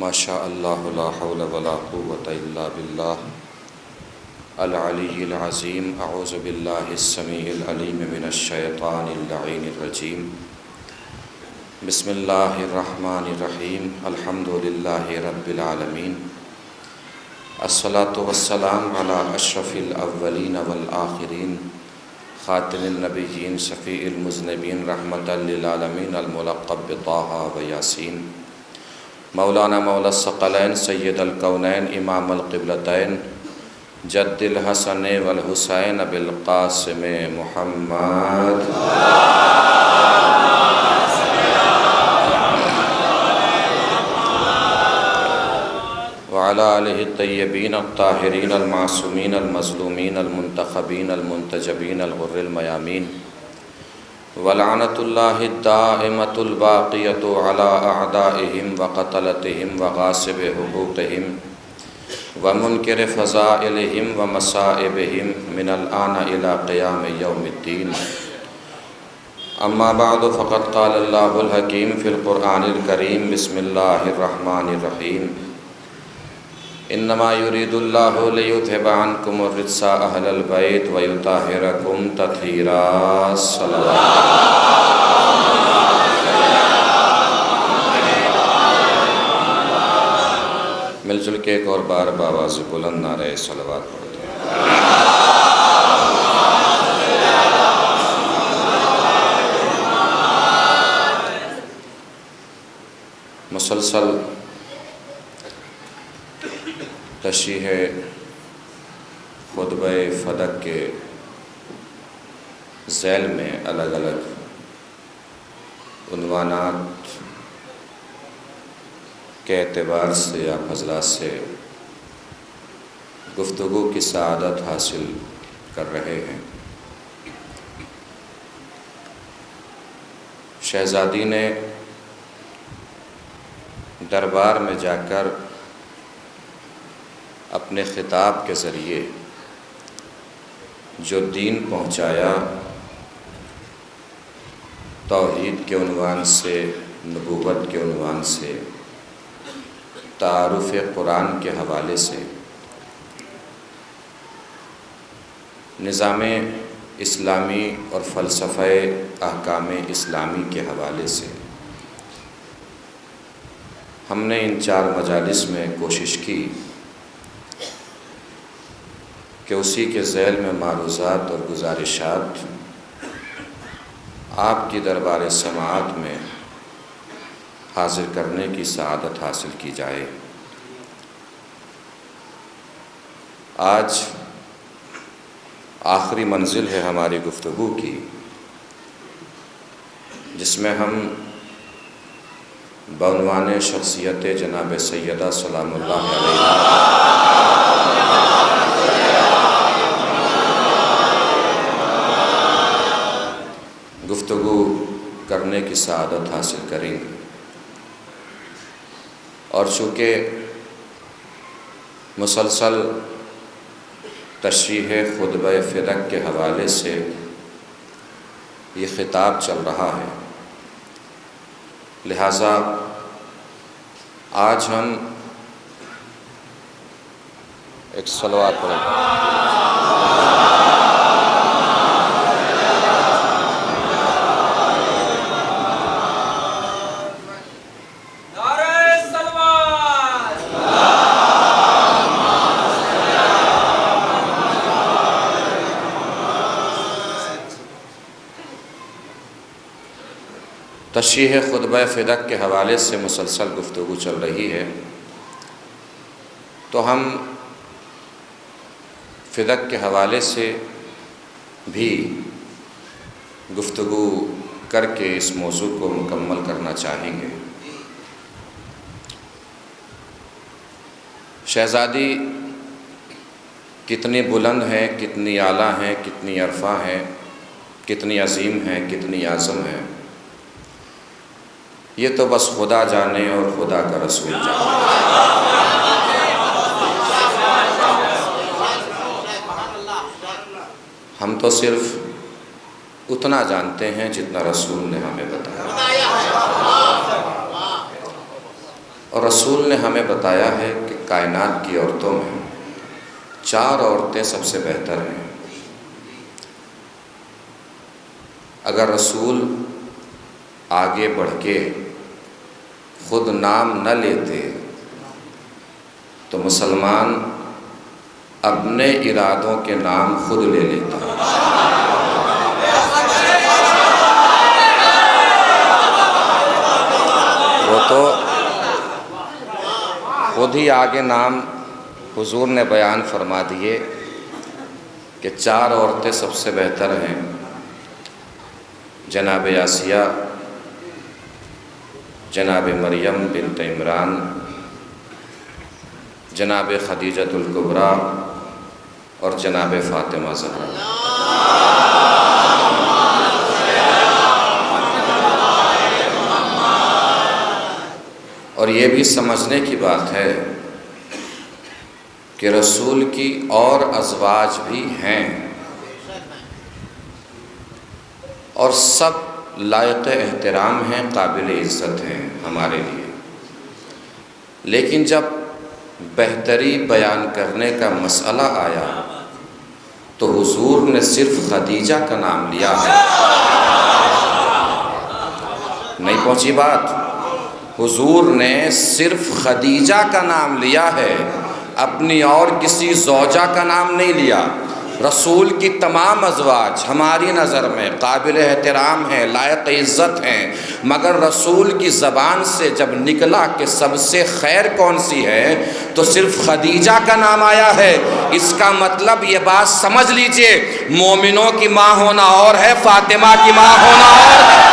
ماشاء اللہ لا حول ولا قوۃ الا باللہ العلی العظیم اعوذ باللہ السمیع العلیم من الشیطان اللعین الرجیم بسم اللہ الرحمن الرحیم الحمد للہ رب العالمین الصلاۃ والسلام علی اشرف الاولین والآخرین خاتم النبیین شفیع المذنبین رحمۃ للعالمین الملقب بطٰہٰ و یاسین مولانا مولا الثقلین سید الکونین امام القبلتین جد الحسن والحسین ابی القاسم محمد وعلی آلہ الطیبین الطاہرین المعصومین المظلومین المنتخبین المنتجبین الغر المیامین ولعنۃ اللہ الدائمۃ الباقیۃ علی اعدائہم وقتلتہم وغاصب حقوقہم ومنکر فضائلہم ومصائبہم من الآن الی قیام یوم الدین اما بعد فقد قال اللہ الحکیم فی القرآن الکریم بسم اللہ الرحمن الرحیم انما یرید اللہ لیذھب عنکم الرجس اہل البیت ویطہرکم تطہیرا مل جل کے ایک اور بار بآواز بلند نعرہ صلوات پڑھتے ہیں۔ مسلسل تشریح خطبہ فدق کے ذیل میں الگ الگ عنوانات کے اعتبار سے آپ حضرات سے گفتگو کی سعادت حاصل کر رہے ہیں۔ شہزادی نے دربار میں جا کر اپنے خطاب کے ذریعے جو دین پہنچایا، توحید کے عنوان سے، نبوت کے عنوان سے، تعارف قرآن کے حوالے سے، نظام اسلامی اور فلسفہ احکام اسلامی کے حوالے سے ہم نے ان 4 مجالس میں کوشش کی کہ اسی کے ذیل میں معروضات اور گزارشات آپ کی دربار سماعت میں حاضر کرنے کی سعادت حاصل کی جائے۔ آج آخری منزل ہے ہماری گفتگو کی، جس میں ہم بعنوان شخصیت جناب سیدہ سلام اللہ علیہ گفتگو کرنے کی سعادت حاصل کریں گے، اور چونکہ مسلسل تشریح خطبہ فدق کے حوالے سے یہ خطاب چل رہا ہے، لہٰذا آج ہم ایک صلوات پڑھیں گے۔ تشریح خطبہ فدق کے حوالے سے مسلسل گفتگو چل رہی ہے، تو ہم فدق کے حوالے سے بھی گفتگو کر کے اس موضوع کو مکمل کرنا چاہیں گے۔ شہزادی کتنی بلند ہیں، کتنی اعلیٰ ہیں، کتنی عرفہ ہیں، کتنی عظیم ہیں، کتنی اعظم ہیں، یہ تو بس خدا جانے اور خدا کا رسول جانے۔ ہم تو صرف اتنا جانتے ہیں جتنا رسول نے ہمیں بتایا، اور رسول نے ہمیں بتایا ہے کہ کائنات کی عورتوں میں 4 عورتیں سب سے بہتر ہیں۔ اگر رسول آگے بڑھ کے خود نام نہ لیتے تو مسلمان اپنے ارادوں کے نام خود لے لیتا۔ وہ تو خود ہی آگے نام حضور نے بیان فرما دیے کہ 4 عورتیں سب سے بہتر ہیں، جناب آسیہ، جناب مریم بنت عمران، جناب خدیجۃ الکبریٰ اور جناب فاطمہ زہرا۔ اور یہ بھی سمجھنے کی بات ہے کہ رسول کی اور ازواج بھی ہیں اور سب لائق احترام ہیں، قابل عزت ہیں ہمارے لیے، لیکن جب بہتری بیان کرنے کا مسئلہ آیا تو حضور نے صرف خدیجہ کا نام لیا ہے۔ نہیں پہنچی بات؟ حضور نے صرف خدیجہ کا نام لیا ہے، اپنی اور کسی زوجہ کا نام نہیں لیا۔ رسول کی تمام ازواج ہماری نظر میں قابل احترام ہیں، لائق عزت ہیں، مگر رسول کی زبان سے جب نکلا کہ سب سے خیر کون سی ہے تو صرف خدیجہ کا نام آیا ہے۔ اس کا مطلب یہ بات سمجھ لیجئے، مومنوں کی ماں ہونا اور ہے، فاطمہ کی ماں ہونا اور ہے۔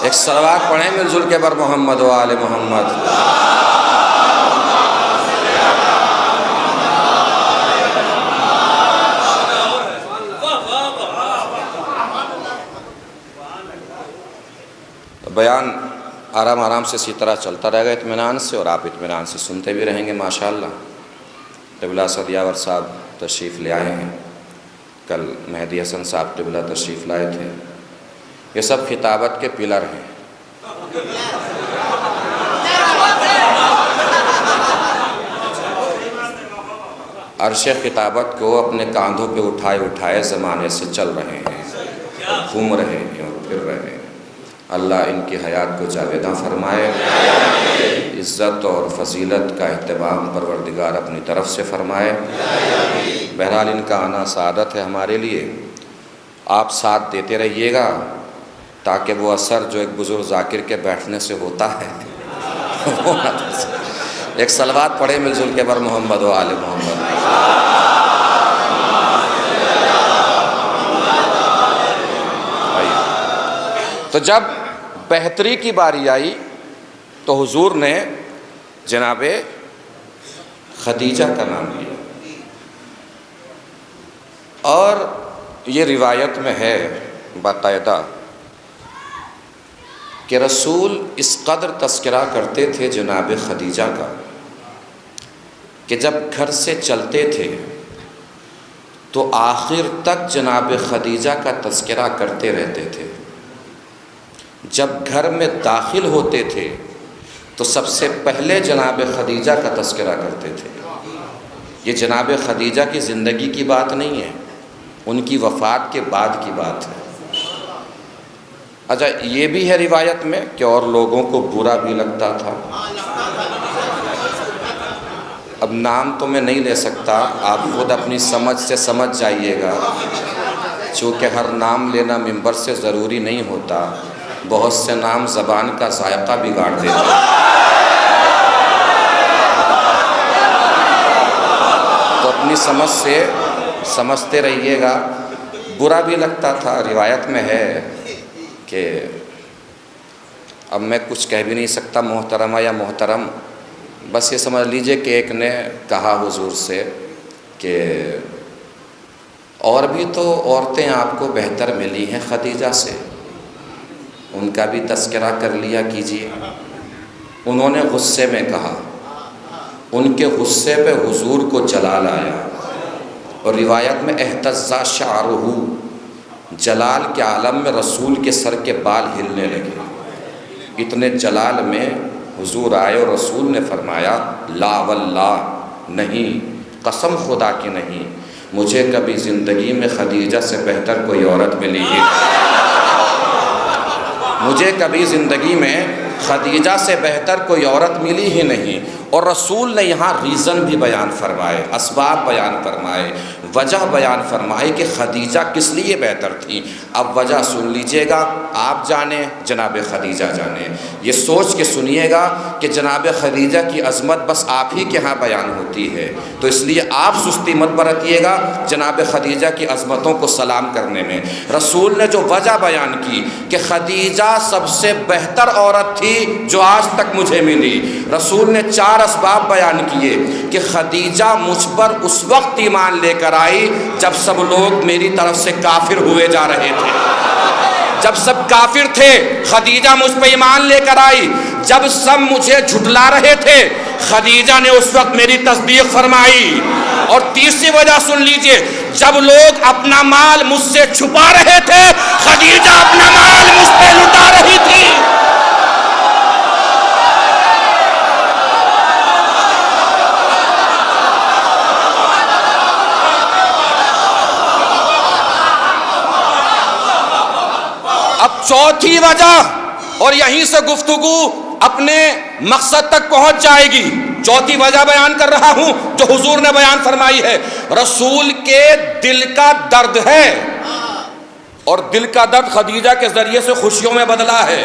ایک صلوات پڑھیں مل جل کے بر محمد و آل محمد۔ بیان آرام سے اسی طرح چلتا رہے گا اطمینان سے، اور آپ اطمینان سے سنتے بھی رہیں گے ماشاءاللہ۔ قبلہ اسد یاور صاحب تشریف لے آئے ہیں، کل مہدی حسن صاحب قبلہ تشریف لائے تھے۔ یہ سب خطابت کے پلر ہیں۔ عرش خطابت کو اپنے کاندھوں پہ اٹھائے زمانے سے چل رہے ہیں، گھوم رہے ہیں اور پھر رہے ہیں۔ اللہ ان کی حیات کو جاویداں فرمائے، عزت اور فضیلت کا اہتمام پروردگار اپنی طرف سے فرمائے۔ بہرحال ان کا آنا سعادت ہے ہمارے لیے، آپ ساتھ دیتے رہیے گا تاکہ وہ اثر جو ایک بزرگ ذاکر کے بیٹھنے سے ہوتا ہے وہ نہ ہو۔ ایک صلوات پڑھے مل جل کے بر محمد و آل محمد۔ تو جب بہتری کی باری آئی تو حضور نے جناب خدیجہ کا نام لیا، اور یہ روایت میں ہے باقاعدہ کہ رسول اس قدر تذکرہ کرتے تھے جناب خدیجہ کا کہ جب گھر سے چلتے تھے تو آخر تک جناب خدیجہ کا تذکرہ کرتے رہتے تھے، جب گھر میں داخل ہوتے تھے تو سب سے پہلے جناب خدیجہ کا تذکرہ کرتے تھے۔ یہ جناب خدیجہ کی زندگی کی بات نہیں ہے، ان کی وفات کے بعد کی بات ہے۔ اچھا یہ بھی ہے روایت میں کہ اور لوگوں کو برا بھی لگتا تھا۔ اب نام تو میں نہیں لے سکتا، آپ خود اپنی سمجھ سے سمجھ جائیے گا، چونکہ ہر نام لینا منبر سے ضروری نہیں ہوتا، بہت سے نام زبان کا ذائقہ بگاڑ دیتے ہیں۔ تو اپنی سمجھ سے سمجھتے رہیے گا، برا بھی لگتا تھا۔ روایت میں ہے کہ اب میں کچھ کہہ بھی نہیں سکتا محترمہ یا محترم، بس یہ سمجھ لیجئے کہ ایک نے کہا حضور سے کہ اور بھی تو عورتیں آپ کو بہتر ملی ہیں خدیجہ سے، ان کا بھی تذکرہ کر لیا کیجیے۔ انہوں نے غصے میں کہا، ان کے غصے پہ حضور کو جلال آیا، اور روایت میں اہتز شعرہ، جلال کے عالم میں رسول کے سر کے بال ہلنے لگے۔ اتنے جلال میں حضور آئے اور رسول نے فرمایا لا واللہ، نہیں، قسم خدا کی نہیں، مجھے کبھی زندگی میں خدیجہ سے بہتر کوئی عورت ملی ہی نہیں، مجھے کبھی زندگی میں خدیجہ سے بہتر کوئی عورت ملی ہی نہیں۔ اور رسول نے یہاں ریزن بھی بیان فرمائے، اسباب بیان فرمائے، وجہ بیان فرمائے کہ خدیجہ کس لیے بہتر تھی۔ اب وجہ سن لیجئے گا، آپ جانیں، جناب خدیجہ جانیں۔ یہ سوچ کے سنیے گا کہ جناب خدیجہ کی عظمت بس آپ ہی کے ہاں بیان ہوتی ہے، تو اس لیے آپ سستی مت برتیے گا جناب خدیجہ کی عظمتوں کو سلام کرنے میں۔ رسول نے جو وجہ بیان کی کہ خدیجہ سب سے بہتر عورت تھی جو آج تک مجھے ملی، رسول نے 4 اسباب بیان کیے کہ خدیجہ مجھ پر اس وقت ایمان لے کر آئی جب سب لوگ میری طرف سے کافر ہوئے جا رہے تھے، جب سب کافر تھے خدیجہ مجھ پہ ایمان لے کر آئی، جب سب مجھے جھٹلا رہے تھے خدیجہ نے اس وقت میری تصدیق فرمائی۔ اور تیسری وجہ سن لیجئے، جب لوگ اپنا مال مجھ سے چھپا رہے تھے خدیجہ اپنا مال مجھ پہ لٹا رہی تھی۔ اب چوتھی وجہ، اور یہیں سے گفتگو اپنے مقصد تک پہنچ جائے گی، چوتھی وجہ بیان کر رہا ہوں جو حضور نے بیان فرمائی ہے۔ رسول کے دل کا درد ہے، اور دل کا درد خدیجہ کے ذریعے سے خوشیوں میں بدلا ہے۔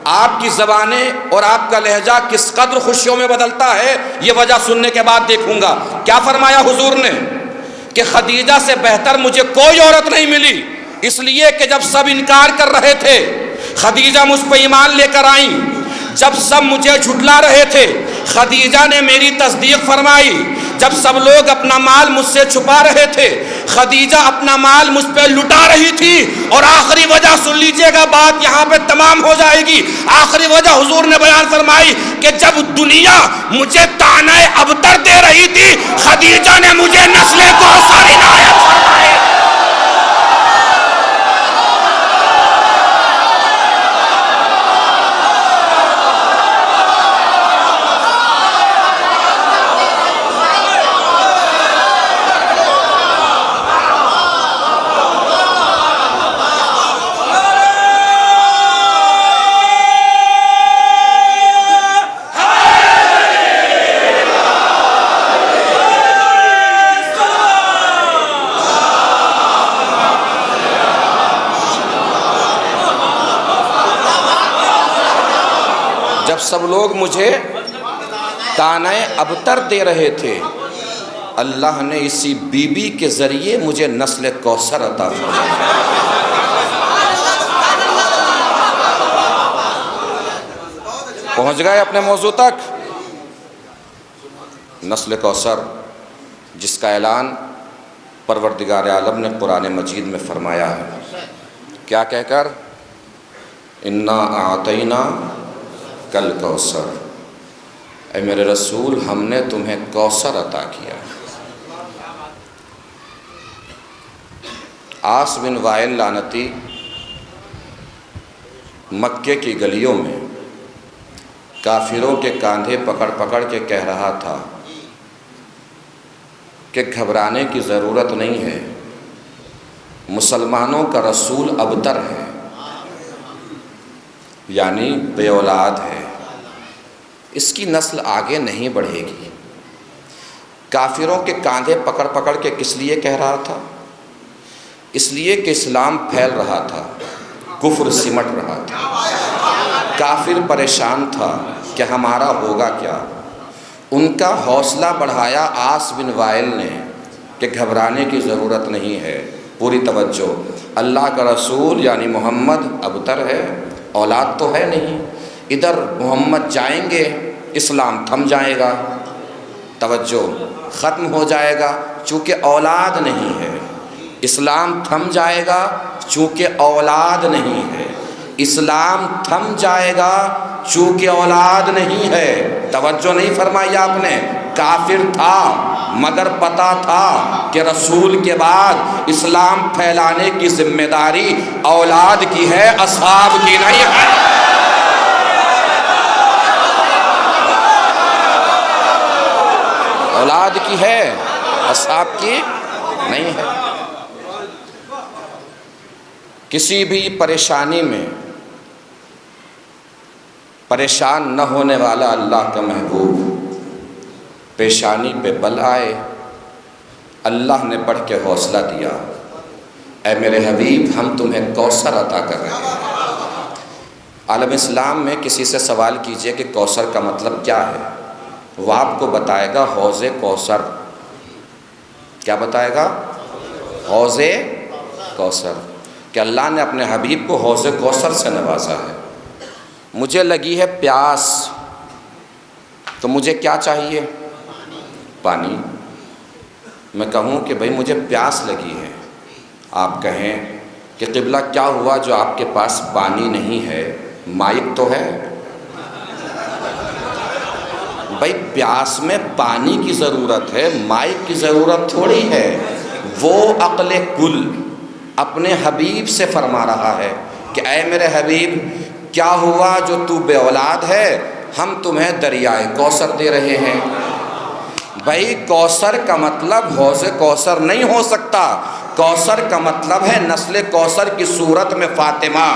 آپ کی زبانیں اور آپ کا لہجہ کس قدر خوشیوں میں بدلتا ہے یہ وجہ سننے کے بعد دیکھوں گا۔ کیا فرمایا حضور نے کہ خدیجہ سے بہتر مجھے کوئی عورت نہیں ملی، اس لیے کہ جب سب انکار کر رہے تھے خدیجہ مجھ پہ ایمان لے کر آئیں، جب سب مجھے جھٹلا رہے تھے خدیجہ نے میری تصدیق فرمائی، جب سب لوگ اپنا مال مجھ سے چھپا رہے تھے خدیجہ اپنا مال مجھ پہ لٹا رہی تھی۔ اور آخری وجہ سن لیجئے گا، بات یہاں پہ تمام ہو جائے گی۔ آخری وجہ حضور نے بیان فرمائی کہ جب دنیا مجھے طعنہ ابتر دے رہی تھی خدیجہ نے مجھے نسل کوثر عنایت فرمائی۔ جب سب لوگ مجھے طعنہ ابتر دے رہے تھے اللہ نے اسی بی بی کے ذریعے مجھے نسل کوثر عطا فرمایا۔ پہنچ گئے اپنے موضوع تک۔ نسل کوثر جس کا اعلان پروردگار عالم نے قرآن مجید میں فرمایا ہے، کیا کہہ کر؟ انا اعطینا کل کوثر، اے میرے رسول ہم نے تمہیں کوثر عطا کیا۔ عاص بن وائل لعنتی مکے کی گلیوں میں کافروں کے کاندھے پکڑ پکڑ کے کہہ رہا تھا کہ گھبرانے کی ضرورت نہیں ہے، مسلمانوں کا رسول ابتر ہے، یعنی بے اولاد ہے، اس کی نسل آگے نہیں بڑھے گی۔ کافروں کے کاندھے پکڑ پکڑ کے کس لیے کہہ رہا تھا؟ اس لیے کہ اسلام پھیل رہا تھا، کفر سمٹ رہا تھا، کافر پریشان تھا کہ ہمارا ہوگا کیا۔ ان کا حوصلہ بڑھایا عاص بن وائل نے کہ گھبرانے کی ضرورت نہیں ہے، پوری توجہ، اللہ کا رسول یعنی محمد ابتر ہے، اولاد تو ہے نہیں، ادھر محمد جائیں گے اسلام تھم جائے گا، توجہ، ختم ہو جائے گا چونکہ اولاد نہیں ہے، اسلام تھم جائے گا چونکہ اولاد نہیں ہے، اسلام تھم جائے گا چونکہ اولاد نہیں ہے۔ توجہ نہیں فرمائی آپ نے، کافر تھا مگر پتا تھا کہ رسول کے بعد اسلام پھیلانے کی ذمہ داری اولاد کی ہے، اصحاب کی نہیں ہے۔ اولاد کی ہے، اصحاب کی نہیں ہے۔ کسی بھی پریشانی میں پریشان نہ ہونے والا اللہ کا محبوب پیشانی پہ بل آئے، اللہ نے بڑھ کے حوصلہ دیا، اے میرے حبیب ہم تمہیں کوثر عطا کر رہے ہیں۔ عالم اسلام میں کسی سے سوال کیجئے کہ کوثر کا مطلب کیا ہے، وہ آپ کو بتائے گا حوض کوثر۔ کیا بتائے گا؟ حوض کوثر، کہ اللہ نے اپنے حبیب کو حوض کوثر سے نوازا ہے۔ مجھے لگی ہے پیاس، تو مجھے کیا چاہیے؟ پانی۔ میں کہوں کہ بھئی مجھے پیاس لگی ہے، آپ کہیں کہ قبلہ کیا ہوا جو آپ کے پاس پانی نہیں ہے؟ مائک تو ہے۔ بھئی پیاس میں پانی کی ضرورت ہے، مائک کی ضرورت تھوڑی ہے۔ وہ عقل کل اپنے حبیب سے فرما رہا ہے کہ اے میرے حبیب کیا ہوا جو تو بے اولاد ہے، ہم تمہیں دریائے کوثر دے رہے ہیں۔ بھائی کوثر کا مطلب حوض کوثر نہیں ہو سکتا، کوثر کا مطلب ہے نسل کوثر کی صورت میں فاطمہ۔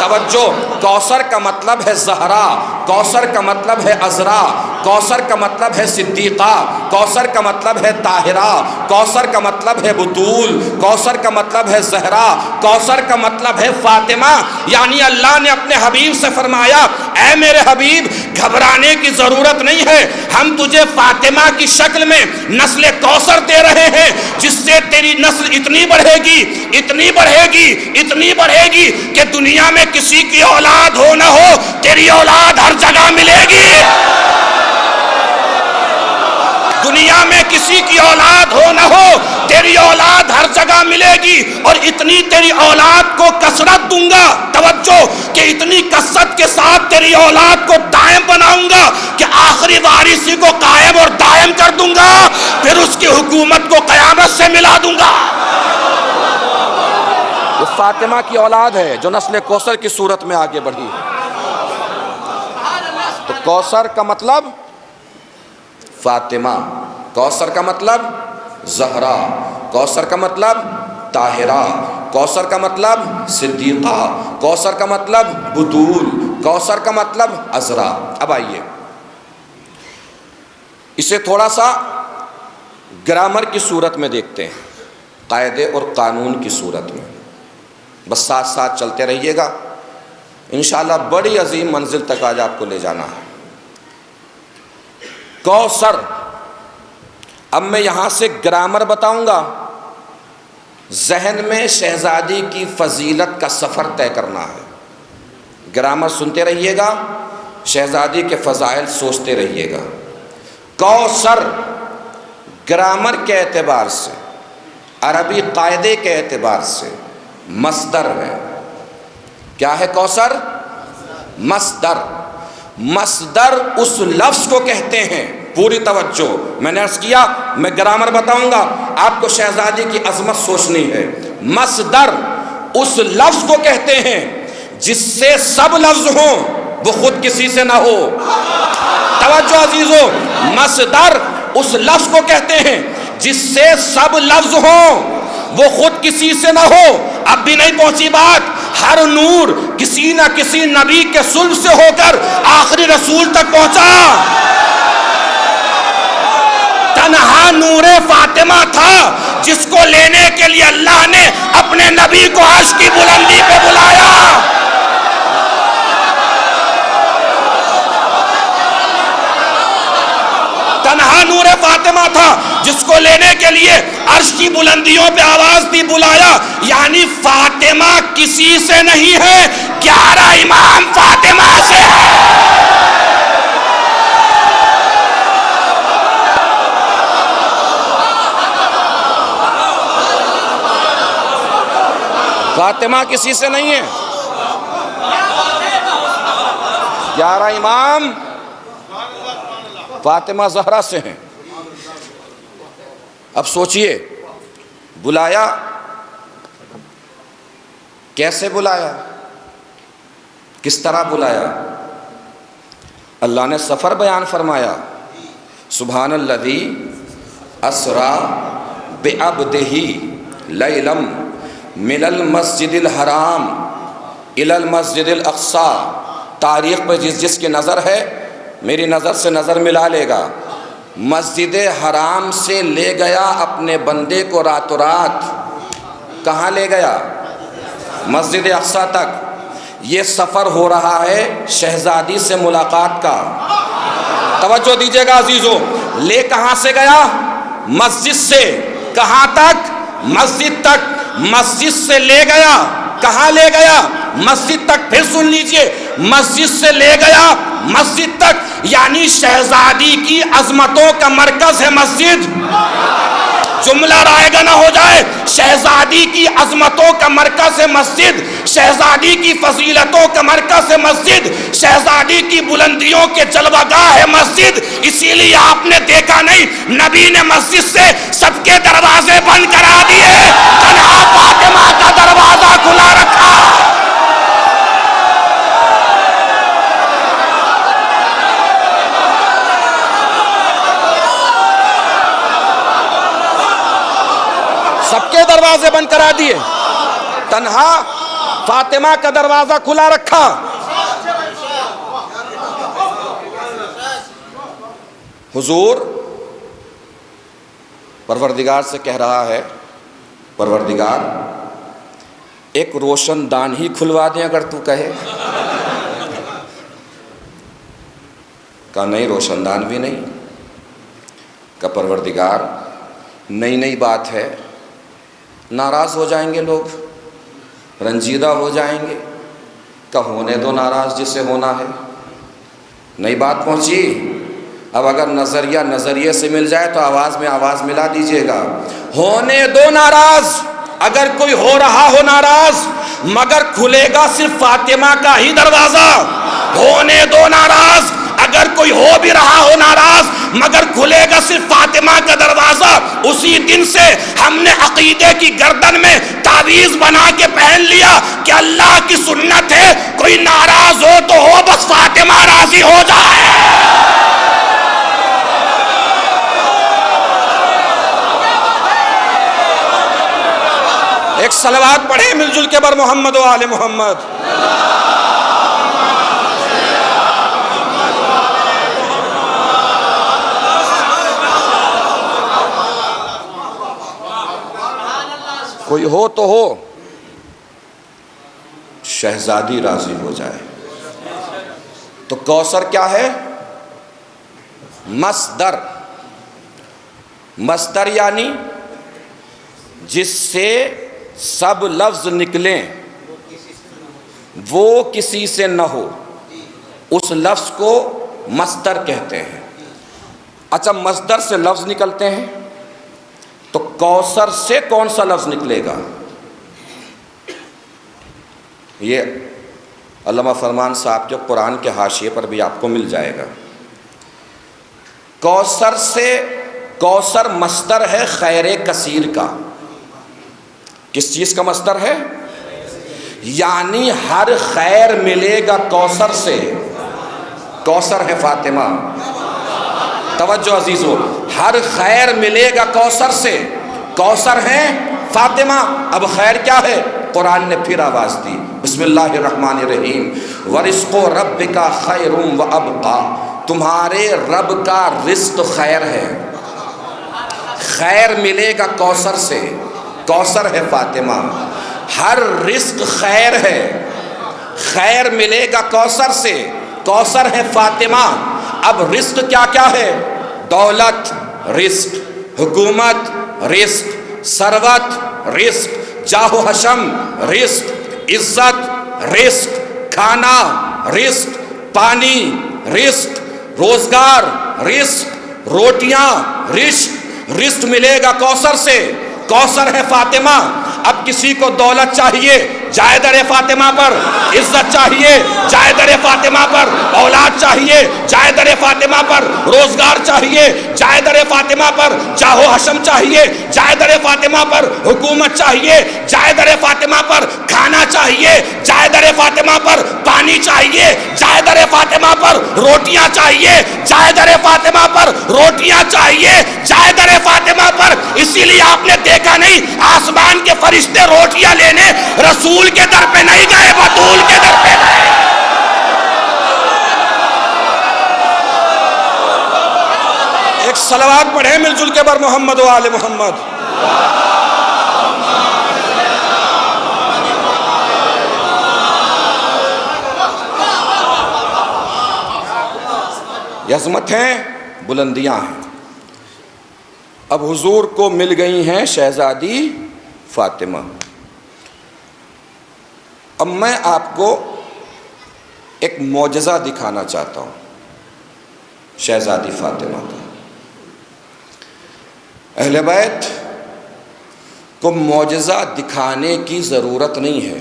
توجہ، کوثر کا مطلب ہے زہرا، کوثر کا مطلب ہے عذرا، کوثر کا مطلب ہے صدیقہ، کوثر کا مطلب ہے طاہرہ، کوثر کا مطلب ہے بطول، کوثر کا مطلب ہے زہرا، کوثر کا مطلب ہے فاطمہ۔ یعنی اللہ نے اپنے حبیب سے فرمایا اے میرے حبیب گھبرانے کی ضرورت نہیں ہے، ہم تجھے فاطمہ کی شکل میں نسل کوثر دے رہے ہیں، جس سے تیری نسل اتنی بڑھے گی، اتنی بڑھے گی، اتنی بڑھے گی کہ دنیا میں کسی کی اولاد ہو نہ ہو تیری اولاد ہر جگہ ملے گی۔ دنیا میں کسی کی اولاد ہو نہ ہو تیری اولاد ہر جگہ ملے گی، اور اتنی تیری اولاد کو کثرت دوں گا، توجہ، کہ اتنی کثرت کے ساتھ تیری اولاد کو دائم بناؤں گا کہ آخری وارثی کو قائم اور دائم کر دوں گا، پھر اس کی حکومت کو قیامت سے ملا دوں گا۔ وہ فاطمہ کی اولاد ہے جو نسل کوثر کی صورت میں آگے بڑھی ہے۔ تو کوثر کا مطلب فاطمہ، کوثر کا مطلب زہرا، کوثر کا مطلب طاہرہ، کوثر کا مطلب صدیقہ، کوثر کا مطلب بطول، کوثر کا مطلب عذرا۔ اب آئیے اسے تھوڑا سا گرامر کی صورت میں دیکھتے ہیں، قاعدے اور قانون کی صورت میں، بس ساتھ ساتھ چلتے رہیے گا، انشاءاللہ بڑی عظیم منزل تک آج آپ کو لے جانا ہے۔ کوثر، اب میں یہاں سے گرامر بتاؤں گا، ذہن میں شہزادی کی فضیلت کا سفر طے کرنا ہے۔ گرامر سنتے رہیے گا، شہزادی کے فضائل سوچتے رہیے گا۔ کوثر گرامر کے اعتبار سے، عربی قاعدے کے اعتبار سے مصدر ہے۔ کیا ہے کوثر؟ مصدر۔ مصدر اس لفظ کو کہتے ہیں، پوری توجہ، میں نے عرض کیا میں گرامر بتاؤں گا، آپ کو شہزادی کی عظمت سوچنی ہے۔ مصدر اس لفظ کو کہتے ہیں جس سے سب لفظ ہوں وہ خود کسی سے نہ ہو۔ توجہ عزیزو، مصدر اس لفظ کو کہتے ہیں جس سے سب لفظ ہوں وہ خود کسی سے نہ ہو۔ اب بھی نہیں پہنچی بات، ہر نور کسی نہ کسی نبی کے صلب سے ہو کر آخری رسول تک پہنچا۔ تنہا نور فاطمہ تھا جس کو لینے کے لیے اللہ نے اپنے نبی کو عرش کی بلندی پہ بلایا۔ تنہا نور فاطمہ تھا جس کو لینے کے لیے عرش کی بلندیوں پہ آواز دی، بلایا۔ یعنی فاطمہ کسی سے نہیں ہے، 11 امام فاطمہ سے ہے۔ فاطمہ کسی سے نہیں ہے، 11 امام فاطمہ زہرا سے ہیں۔ اب سوچئے، بلایا کیسے بلایا، کس طرح بلایا؟ اللہ نے سفر بیان فرمایا، سبحان الذی اسرا بعبدہ لیلا من المسجد الحرام الی المسجد الاقصی۔ تاریخ پہ جس کی نظر ہے میری نظر سے نظر ملا لے گا۔ مسجد حرام سے لے گیا اپنے بندے کو راتوں رات، کہاں لے گیا؟ مسجد اقصی تک۔ یہ سفر ہو رہا ہے شہزادی سے ملاقات کا۔ توجہ دیجیے گا عزیزو، لے کہاں سے گیا؟ مسجد سے۔ کہاں تک؟ مسجد تک۔ مسجد سے لے گیا، کہاں لے گیا؟ مسجد تک۔ پھر سن لیجئے، مسجد سے لے گیا مسجد تک، یعنی شہزادی کی عظمتوں کا مرکز ہے مسجد۔ جملہ رائے گا نہ ہو جائے، شہزادی کی عظمتوں کا مرکز ہے مسجد، شہزادی کی فضیلتوں کا مرکز ہے مسجد، شہزادی کی بلندیوں کے جلوہ گاہ ہے مسجد۔ اسی لیے آپ نے دیکھا نہیں، نبی نے مسجد سے سب کے دروازے بند کرا دیے، تنہا فاطمہ کا دروازہ کھلا رکھا۔ سب کے دروازے بند کرا دیے، تنہا فاطمہ کا دروازہ کھلا رکھا۔ حضور پروردگار سے کہہ رہا ہے، پروردگار ایک روشن دان ہی کھلوا دیں اگر تو کہے۔ کہا نہیں، روشن دان بھی نہیں۔ کہا پروردگار نئی نئی بات ہے، ناراض ہو جائیں گے لوگ، رنجیدہ ہو جائیں گے۔ کہ ہونے دو ناراض جسے ہونا ہے، نئی بات پہنچی۔ اب اگر نظریہ نظریے سے مل جائے تو آواز میں آواز ملا دیجئے گا۔ ہونے دو ناراض، اگر کوئی ہو رہا ہو ناراض، مگر کھلے گا صرف فاطمہ کا ہی دروازہ۔ ہونے دو ناراض، اگر کوئی ہو بھی رہا ہو ناراض، مگر کھلے گا صرف فاطمہ کا دروازہ۔ اسی دن سے ہم نے عقیدے کی گردن میں تعویذ بنا کے پہن لیا کہ اللہ کی سنت ہے، کوئی ناراض ہو تو ہو، بس فاطمہ راضی ہو جائے۔ ایک صلوات پڑھیں مل جل کے بر محمد و آل محمد۔ کوئی ہو تو ہو، شہزادی راضی ہو جائے۔ تو کوثر کیا ہے؟ مصدر۔ مصدر یعنی جس سے سب لفظ نکلیں وہ کسی سے نہ ہو، اس لفظ کو مصدر کہتے ہیں۔ اچھا، مصدر سے لفظ نکلتے ہیں تو کوثر سے کون سا لفظ نکلے گا؟ یہ علامہ فرمان صاحب کے قرآن کے حاشیے پر بھی آپ کو مل جائے گا۔ کوثر سے، کوثر مصدر ہے خیر کثیر کا۔ کس چیز کا مصدر ہے؟ یعنی ہر خیر ملے گا کوثر سے۔ کوثر ہے فاطمہ۔ توجہ عزیزو، ہر خیر ملے گا کوثر سے۔ کوثر ہے فاطمہ۔ اب خیر کیا ہے؟ قرآن نے پھر آواز دی، بسم اللہ الرحمن الرحیم، وَرِزْقُ رَبِّكَ خَيْرٌ وَأَبْقَىٰ۔ تمہارے رب کا رزق خیر ہے، خیر ملے گا کوثر سے۔ کوثر ہے فاطمہ، ہر رزق خیر ہے، خیر ملے گا کوثر سے۔ کوثر ہے فاطمہ۔ اب رزق کیا کیا ہے؟ دولت رزق، حکومت رزق، ثروت رزق، جاہ و حشم رزق، عزت رزق، کھانا رزق، پانی رزق، روزگار رزق، روٹیاں رزق۔ رزق ملے گا کوثر سے۔ کوثر ہے فاطمہ۔ اب کسی کو دولت چاہیے جائے در فاطمہ پر، عزت چاہیے جائے در فاطمہ پر، اولاد چاہیے جائے در فاطمہ پر، روزگار چاہیے جائے در فاطمہ پر، جاہ و حشم چاہیے جائے در فاطمہ پر، حکومت چاہیے جائے در فاطمہ پر، کھانا چاہیے جائے در فاطمہ پر، پانی چاہیے جائے در فاطمہ پر، روٹیاں چاہیے جائے در فاطمہ پر، روٹیاں چاہیے جائے در فاطمہ پر۔ اسی لیے آپ نے دیکھا نہیں آسمان کے فرشتے روٹیاں لینے رسول کے در پہ نہیں گئے، بطول کے در پہ گئے۔ ایک صلوات پڑھیں مل جل کے بر محمد و آل محمد۔ یہ عظمت ہیں، بلندیاں ہیں۔ اب حضور کو مل گئی ہیں شہزادی فاطمہ۔ اب میں آپ کو ایک معجزہ دکھانا چاہتا ہوں شہزادی فاطمہ کا۔ اہل بیت کو معجزہ دکھانے کی ضرورت نہیں ہے،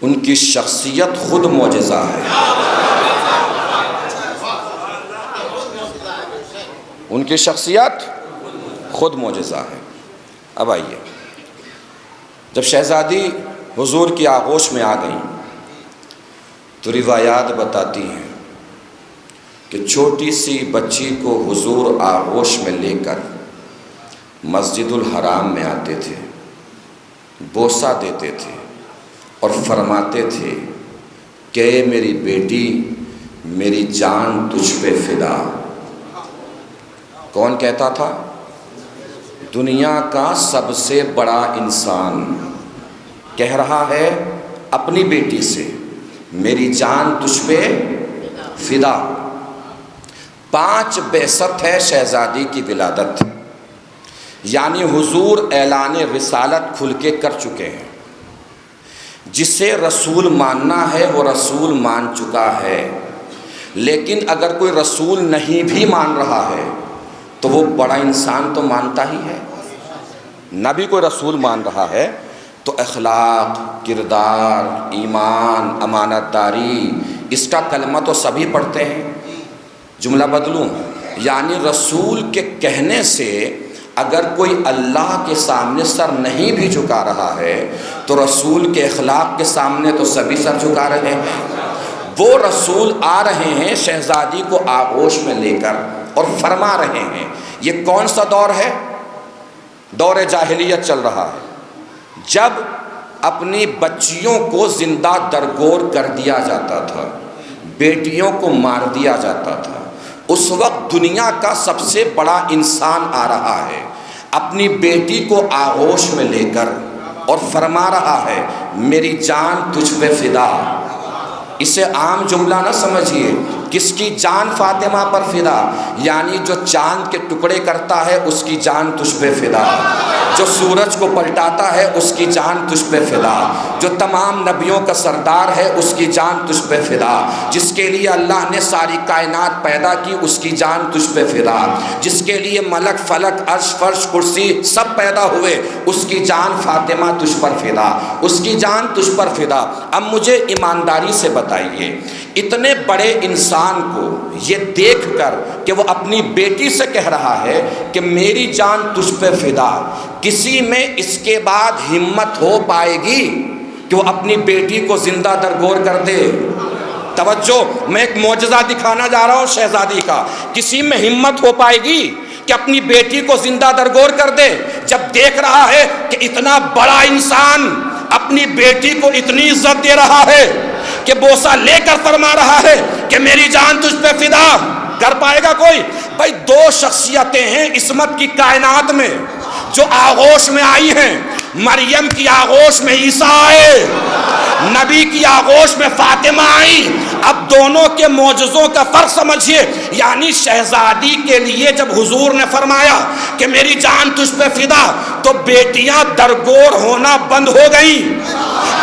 ان کی شخصیت خود معجزہ ہے۔ ان کی شخصیت خود معجزہ ہے۔ اب آئیے، جب شہزادی حضور کی آغوش میں آ گئیں تو روایات بتاتی ہیں کہ چھوٹی سی بچی کو حضور آغوش میں لے کر مسجد الحرام میں آتے تھے، بوسہ دیتے تھے اور فرماتے تھے کہ اے میری بیٹی، میری جان تجھ پہ فدا۔ کون کہتا تھا؟ دنیا کا سب سے بڑا انسان کہہ رہا ہے اپنی بیٹی سے، میری جان تجھ پہ فدا۔ 5 بعثت ہے شہزادی کی ولادت، یعنی حضور اعلان رسالت کھل کے کر چکے ہیں۔ جسے رسول ماننا ہے وہ رسول مان چکا ہے، لیکن اگر کوئی رسول نہیں بھی مان رہا ہے تو وہ بڑا انسان تو مانتا ہی ہے۔ نہ بھی کوئی رسول مان رہا ہے تو اخلاق، کردار، ایمان، امانت داری، اس کا کلمہ تو سبھی پڑھتے ہیں۔ جملہ بدلوں، یعنی رسول کے کہنے سے اگر کوئی اللہ کے سامنے سر نہیں بھی جھکا رہا ہے تو رسول کے اخلاق کے سامنے تو سبھی سر جھکا رہے ہیں۔ وہ رسول آ رہے ہیں شہزادی کو آغوش میں لے کر اور فرما رہے ہیں۔ یہ کون سا دور ہے؟ دور جاہلیت چل رہا ہے، جب اپنی بچیوں کو زندہ درگور کر دیا جاتا تھا، بیٹیوں کو مار دیا جاتا تھا۔ اس وقت دنیا کا سب سے بڑا انسان آ رہا ہے، اپنی بیٹی کو آغوش میں لے کر اور فرما رہا ہے میری جان تجھ پہ فدا۔ اسے عام جملہ نہ سمجھیے، کس کی جان فاطمہ پر فدا؟ یعنی جو چاند کے ٹکڑے کرتا ہے اس کی جان تجھ پہ فدا، جو سورج کو پلٹاتا ہے اس کی جان تجھ پہ فدا، جو تمام نبیوں کا سردار ہے اس کی جان تجھ پہ فدا، جس کے لیے اللہ نے ساری کائنات پیدا کی اس کی جان تجھ پہ فدا، جس کے لیے ملک فلک عرش فرش کرسی سب پیدا ہوئے اس کی جان فاطمہ تجھ پر فدا، اس کی جان تجھ پر فدا۔ اب مجھے ایمانداری سے بتائیے، اتنے بڑے انسان کو یہ دیکھ کر کہ وہ اپنی بیٹی سے کہہ رہا ہے کہ میری جان تجھ پہ فدا، کسی میں اس کے بعد ہمت ہو پائے گی کہ وہ اپنی بیٹی کو زندہ درگور کر دے؟ توجہ، میں ایک معجزہ دکھانا جا رہا ہوں شہزادی کا۔ کسی میں ہمت ہو پائے گی کہ اپنی بیٹی کو زندہ درگور کر دے جب دیکھ رہا ہے کہ اتنا بڑا انسان اپنی بیٹی کو اتنی عزت دے رہا ہے کہ بوسہ لے کر فرما رہا ہے کہ میری جان تجھ پہ فدا؟ کر پائے گا کوئی؟ بھائی دو شخصیتیں ہیں عصمت کی کائنات میں جو آغوش میں آئی ہیں، مریم کی آغوش میں عیسیٰ آئے، نبی کی آغوش میں فاطمہ آئی۔ اب دونوں کے معجزوں کا فرق سمجھیے، یعنی شہزادی کے لیے جب حضور نے فرمایا کہ میری جان تجھ پہ فدا تو بیٹیاں درگور ہونا بند ہو گئیں،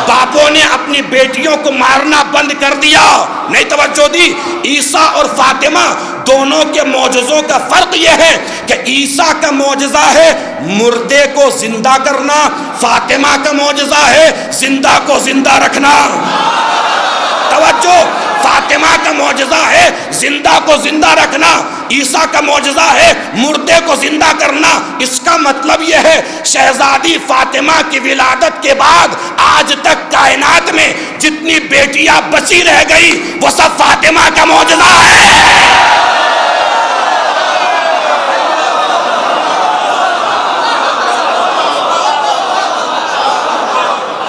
باپوں نے اپنی بیٹیوں کو مارنا بند کر دیا. نہیں توجہ دی. عیسیٰ اور فاطمہ دونوں کے معجزوں کا فرق یہ ہے کہ عیسیٰ کا معجزہ ہے مردے کو زندہ کرنا, فاطمہ کا معجزہ ہے زندہ کو زندہ رکھنا. توجہ, فاطمہ کا معجزہ ہے زندہ کو زندہ رکھنا, عیسیٰ کا معجزہ ہے مردے کو زندہ کرنا. اس کا مطلب یہ ہے شہزادی فاطمہ کی ولادت کے بعد آج تک کائنات میں جتنی بیٹیاں بچی رہ گئی وہ سب فاطمہ کا معجزہ ہے.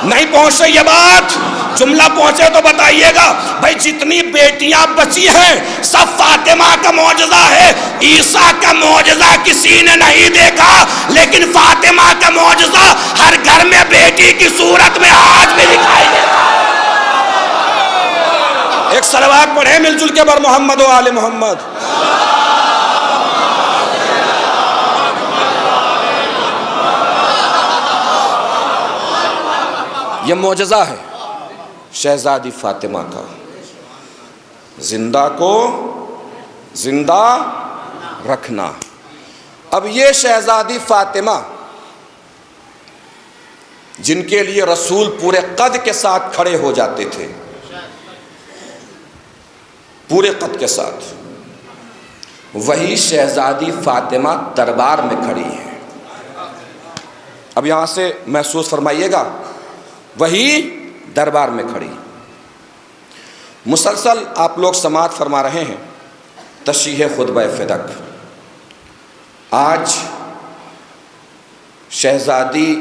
نہیں پہنچ رہی یہ بات؟ جملہ پہنچے تو بتائیے گا. بھائی جتنی بیٹیاں بچی ہیں سب فاطمہ کا معجزہ ہے. عیسیٰ کا معجزہ کسی نے نہیں دیکھا لیکن فاطمہ کا معجزہ ہر گھر میں بیٹی کی صورت میں آج بھی دکھائی دیتا ہے. ایک صلوات پڑھیں مل جل کے بر محمد و آل محمد. یہ معجزہ ہے شہزادی فاطمہ کا, زندہ کو زندہ رکھنا. اب یہ شہزادی فاطمہ جن کے لیے رسول پورے قد کے ساتھ کھڑے ہو جاتے تھے, پورے قد کے ساتھ, وہی شہزادی فاطمہ دربار میں کھڑی ہے. اب یہاں سے محسوس فرمائیے گا, وہی دربار میں کھڑی. مسلسل آپ لوگ سماعت فرما رہے ہیں تشریح خطبہ فدق. آج شہزادی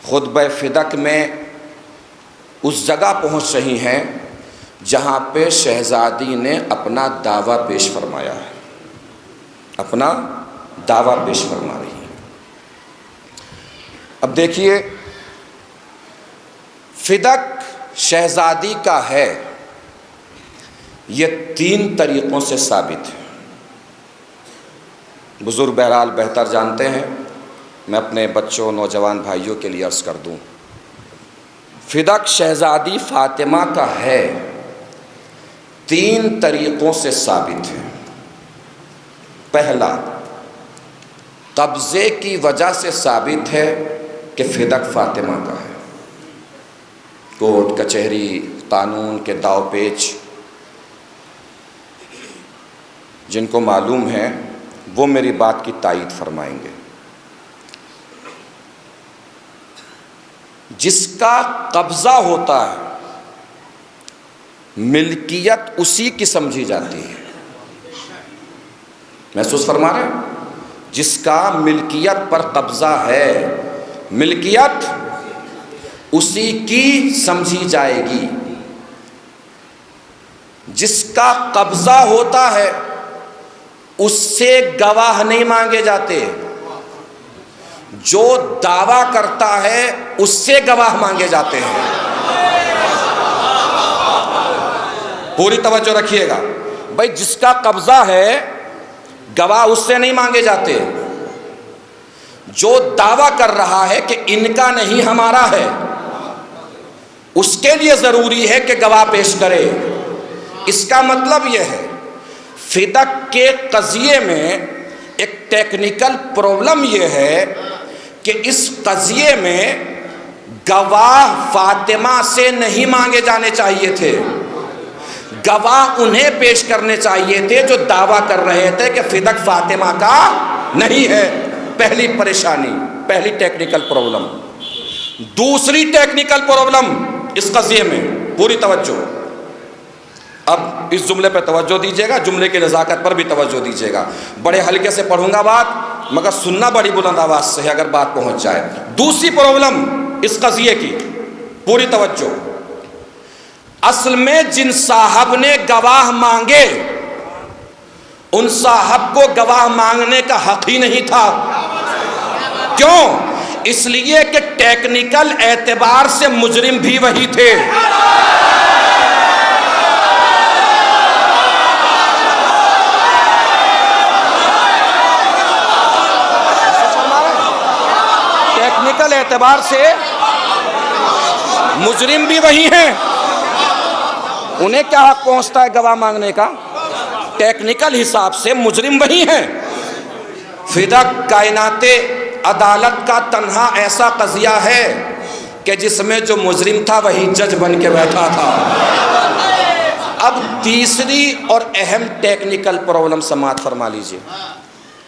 خطبہ فدق میں اس جگہ پہنچ رہی ہیں جہاں پہ شہزادی نے اپنا دعویٰ پیش فرمایا ہے, اپنا دعویٰ پیش فرما رہی ہیں. اب دیکھیے, فدق شہزادی کا ہے یہ 3 طریقوں سے ثابت ہے. بزرگ بہرحال بہتر جانتے ہیں, میں اپنے بچوں نوجوان بھائیوں کے لیے عرض کر دوں. فدق شہزادی فاطمہ کا ہے 3 طریقوں سے ثابت ہے. پہلا, قبضے کی وجہ سے ثابت ہے کہ فدق فاطمہ کا ہے. کورٹ کچہری قانون کے داو پیچ جن کو معلوم ہے وہ میری بات کی تائید فرمائیں گے. جس کا قبضہ ہوتا ہے ملکیت اسی کی سمجھی جاتی ہے. محسوس فرما رہے ہیں؟ جس کا ملکیت پر قبضہ ہے ملکیت اسی کی سمجھی جائے گی. جس کا قبضہ ہوتا ہے اس سے گواہ نہیں مانگے جاتے, جو دعویٰ کرتا ہے اس سے گواہ مانگے جاتے ہیں. پوری توجہ رکھیے گا بھائی, جس کا قبضہ ہے گواہ اس سے نہیں مانگے جاتے. جو دعویٰ کر رہا ہے کہ ان کا نہیں ہمارا ہے اس کے لیے ضروری ہے کہ گواہ پیش کرے. اس کا مطلب یہ ہے فدق کے قضیے میں ایک ٹیکنیکل پرابلم یہ ہے کہ اس قضیے میں گواہ فاطمہ سے نہیں مانگے جانے چاہیے تھے, گواہ انہیں پیش کرنے چاہیے تھے جو دعویٰ کر رہے تھے کہ فدق فاطمہ کا نہیں ہے. پہلی پریشانی, پہلی ٹیکنیکل پرابلم. دوسری ٹیکنیکل پرابلم اس قضیے میں, پوری توجہ, اب اس جملے پہ توجہ دیجیے گا, جملے کی نزاکت پر بھی توجہ دیجیے گا. بڑے ہلکے سے پڑھوں گا بات مگر سننا بڑی بلند آواز سے ہے اگر بات پہنچ جائے. دوسری پرابلم اس قضیے کی, پوری توجہ. اصل میں جن صاحب نے گواہ مانگے ان صاحب کو گواہ مانگنے کا حق ہی نہیں تھا. کیوں؟ اس لیے کہ ٹیکنیکل اعتبار سے مجرم بھی وہی تھے. ٹیکنیکل اعتبار سے مجرم بھی وہی ہیں، انہیں کیا حق پہنچتا ہے گواہ مانگنے کا؟ ٹیکنیکل حساب سے مجرم وہی ہیں۔ فدا کائنات عدالت کا تنہا ایسا قضیہ ہے کہ جس میں جو مجرم تھا وہی جج بن کے بیٹھا تھا۔ اب تیسری اور اہم ٹیکنیکل پرابلم سماعت فرما لیجئے۔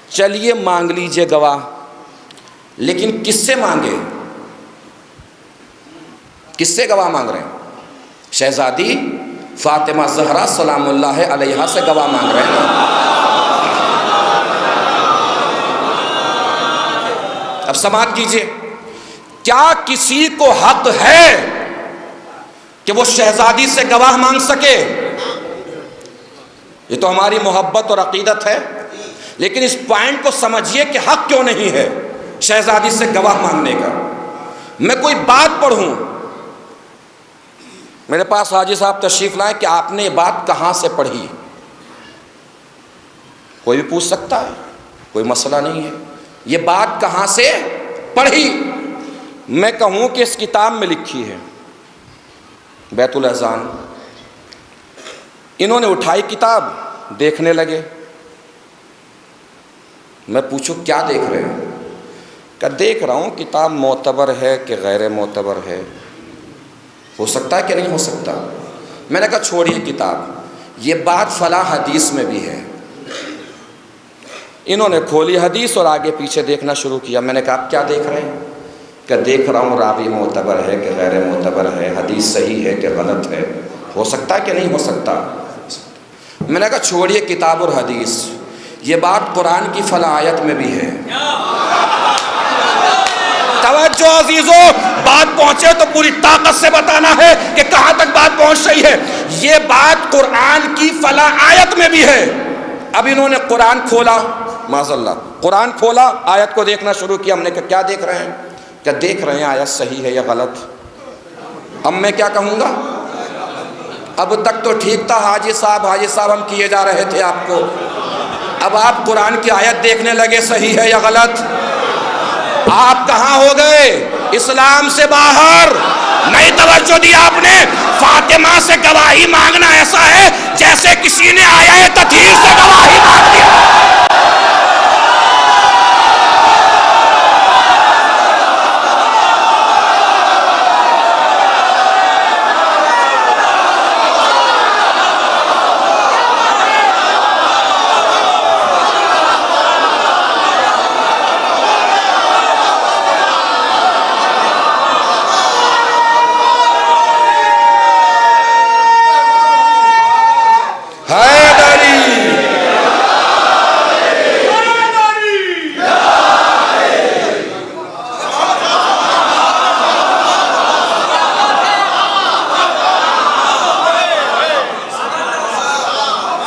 چلیے مانگ لیجئے گواہ، لیکن کس سے مانگے؟ کس سے گواہ مانگ رہے ہیں؟ شہزادی فاطمہ زہرا سلام اللہ علیہا سے گواہ مانگ رہے ہیں۔ اب سماعت کیجئے، کیا کسی کو حق ہے کہ وہ شہزادی سے گواہ مانگ سکے؟ یہ تو ہماری محبت اور عقیدت ہے، لیکن اس پوائنٹ کو سمجھیے کہ حق کیوں نہیں ہے شہزادی سے گواہ مانگنے کا۔ میں کوئی بات پڑھوں، میرے پاس حاجی صاحب تشریف لائے کہ آپ نے یہ بات کہاں سے پڑھی؟ کوئی بھی پوچھ سکتا ہے، کوئی مسئلہ نہیں ہے، یہ بات کہاں سے پڑھی؟ میں کہوں کہ اس کتاب میں لکھی ہے، بیت الاذان۔ انہوں نے اٹھائی کتاب، دیکھنے لگے۔ میں پوچھوں کیا دیکھ رہے ہیں؟ کہ دیکھ رہا ہوں کتاب معتبر ہے کہ غیر معتبر ہے، ہو سکتا ہے کہ نہیں ہو سکتا۔ میں نے کہا چھوڑیے کتاب، یہ بات فلاں حدیث میں بھی ہے۔ انہوں نے کھولی حدیث اور آگے پیچھے دیکھنا شروع کیا۔ میں نے کہا آپ کیا دیکھ رہے ہیں؟ کہ دیکھ رہا ہوں راوی معتبر ہے کہ غیر معتبر ہے، حدیث صحیح ہے کہ غلط ہے، ہو سکتا ہے کہ نہیں ہو سکتا۔ میں نے کہا چھوڑیے کتاب اور حدیث، یہ بات قرآن کی فلاں آیت میں بھی ہے۔ توجہ عزیزو، بات پہنچے تو پوری طاقت سے بتانا ہے کہ کہاں تک بات پہنچ رہی ہے۔ یہ بات قرآن کی فلاں آیت میں بھی ہے۔ اب انہوں نے قرآن کھولا، معاذ اللہ، قرآن کھولا، آیت کو دیکھنا شروع کیا۔ ہم نے کہا کیا دیکھ رہے ہیں؟ کہ دیکھ رہے ہیں آیت صحیح ہے یا غلط۔ اب میں کیا کہوں گا؟ اب تک تو ٹھیک تھا حاجی صاحب ہم کیے جا رہے تھے آپ کو، اب آپ قرآن کی آیت دیکھنے لگے صحیح ہے یا غلط۔ آپ کہاں ہو گئے؟ اسلام سے باہر۔ نہیں توجہ دی آپ نے۔ فاطمہ سے گواہی مانگنا ایسا ہے جیسے کسی نے آیا تطہیر سے گواہی مانگ لیا۔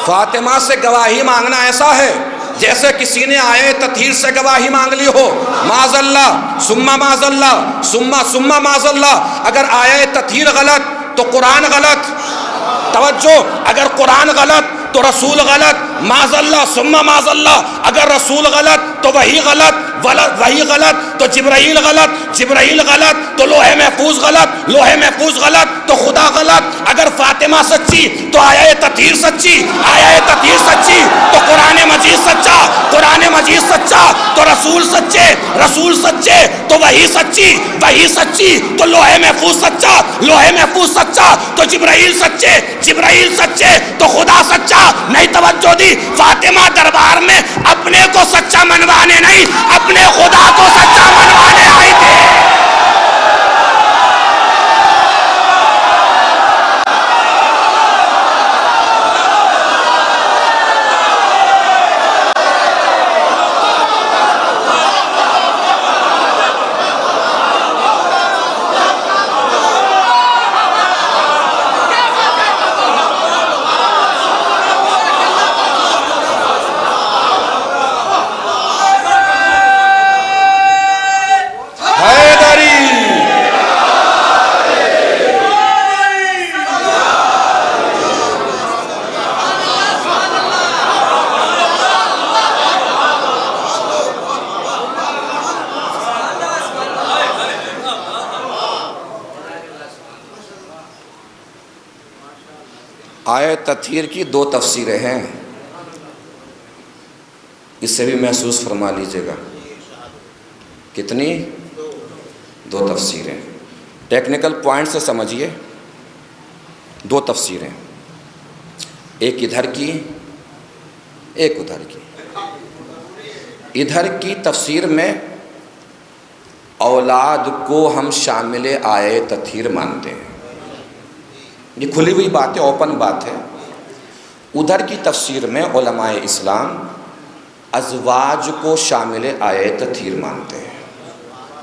فاطمہ سے گواہی مانگنا ایسا ہے جیسے کسی نے آئے تطہیر سے گواہی مانگ لی ہو۔ معاذ اللہ ثم معاذ اللہ ثم معاذ اللہ۔ اگر آئے تطہیر غلط تو قرآن غلط۔ توجہ، اگر قرآن غلط تو رسول غلط، معاذ اللہ ثم معاذ اللہ۔ اگر رسول غلط تو وہی غلط، وہی غلط تو جبرائیل غلط، جبرائیل غلط تو لوح محفوظ غلط، لوح محفوظ غلط تو خدا غلط۔ اگر فاطمہ سچی تو آیا تطہیر سچی، آیا تطہیر سچی تو قرآن مجید سچا، قرآن مجید سچا تو رسول سچے، رسول سچے تو وہی سچی، وہی سچی تو لوح محفوظ سچا، لوح محفوظ سچا تو جبرائیل سچے، جبرائیل سچے تو خدا سچا۔ نہیں توجہ دی، فاطمہ دربار میں اپنے کو سچا منوانے نہیں، اپنے خدا کو سچا منوانے آئی تھی۔ آیت تطہیر کی دو تفسیریں ہیں، اس سے بھی محسوس فرما لیجئے گا۔ کتنی؟ دو تفسیریں۔ ٹیکنیکل پوائنٹ سے سمجھیے، دو تفسیریں، ایک ادھر کی ایک ادھر کی۔ ادھر کی تفسیر میں اولاد کو ہم شامل آیت تطہیر مانتے ہیں، یہ کھلی ہوئی بات ہے، اوپن بات ہے۔ ادھر کی تفسیر میں علماء اسلام ازواج کو شامل آیت تطہیر مانتے ہیں۔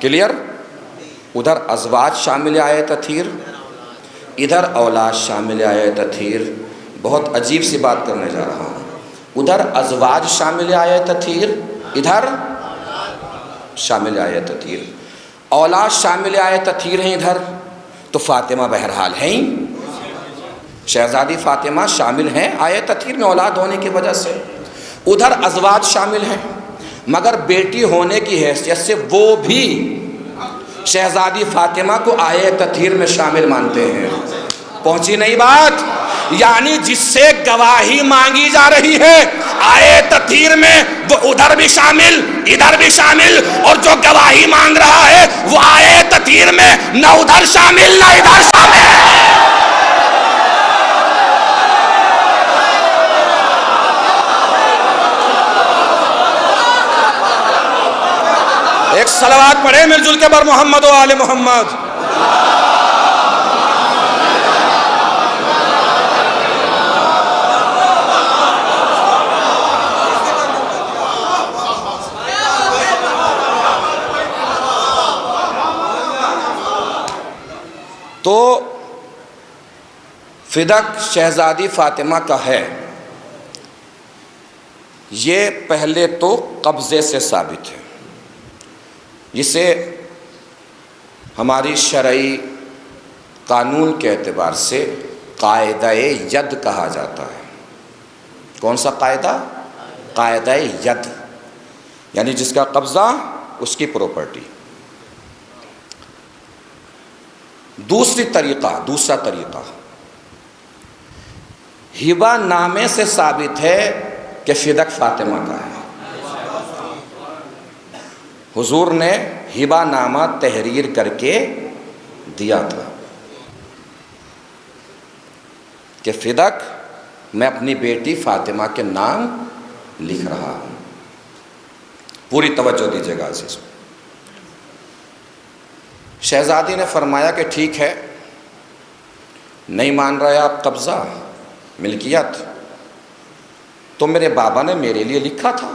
کلیئر؟ ادھر ازواج شامل آیت تطہیر، ادھر اولاد شامل آیت تطہیر۔ بہت عجیب سی بات کرنے جا رہا ہوں، ادھر ازواج شامل آیت تطہیر، ادھر شامل آیت تطہیر۔ اولاد شامل آیت تطہیر ہیں ادھر، تو فاطمہ بہرحال ہیں ہی، شہزادی فاطمہ شامل ہیں آیت تطہیر میں اولاد ہونے کی وجہ سے۔ ادھر ازواج شامل ہیں، مگر بیٹی ہونے کی حیثیت سے وہ بھی شہزادی فاطمہ کو آیت تطہیر میں شامل مانتے ہیں۔ پہنچی نہیں بات؟ یعنی جس سے گواہی مانگی جا رہی ہے آیت تطہیر میں، وہ ادھر بھی شامل ادھر بھی شامل، اور جو گواہی مانگ رہا ہے وہ آیت تطہیر میں نہ ادھر شامل نہ ادھر شامل۔ ایک صلوات پڑھے مل جل کے بر محمد و آل محمد۔ تو فدق شہزادی فاطمہ کا ہے، یہ پہلے تو قبضے سے ثابت ہے، جسے ہماری شرعی قانون کے اعتبار سے قاعدہ ید کہا جاتا ہے۔ کون سا قاعدہ؟ قاعدہ ید، یعنی جس کا قبضہ اس کی پراپرٹی۔ دوسرا طریقہ ہبہ نامے سے ثابت ہے کہ فدق فاطمہ کا ہے۔ حضور نے ہبہ نامہ تحریر کر کے دیا تھا کہ فدق میں اپنی بیٹی فاطمہ کے نام لکھ رہا ہوں۔ پوری توجہ دیجیے گا عزیز۔ شہزادی نے فرمایا کہ ٹھیک ہے، نہیں مان رہے آپ قبضہ ملکیت، تو میرے بابا نے میرے لیے لکھا تھا،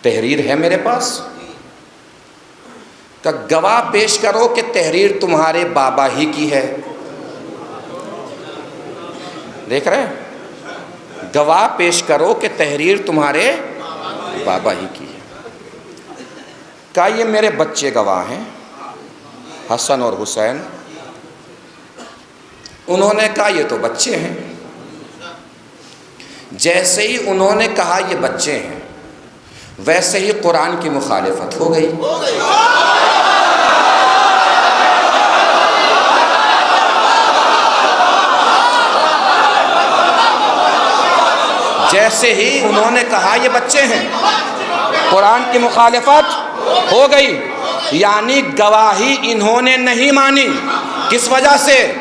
تحریر ہے میرے پاس، کہ گواہ پیش کرو کہ تحریر تمہارے بابا ہی کی ہے۔ دیکھ رہے ہیں؟ گواہ پیش کرو کہ تحریر تمہارے بابا ہی کی ہے۔ کہا یہ میرے بچے گواہ ہیں، حسن اور حسین۔ انہوں نے کہا یہ تو بچے ہیں۔ جیسے ہی انہوں نے کہا یہ بچے ہیں، ویسے ہی قرآن کی مخالفت ہو گئی۔ جیسے ہی انہوں نے کہا یہ بچے ہیں، قرآن کی مخالفت ہو گئی، یعنی گواہی انہوں نے نہیں مانی۔ کس وجہ سے؟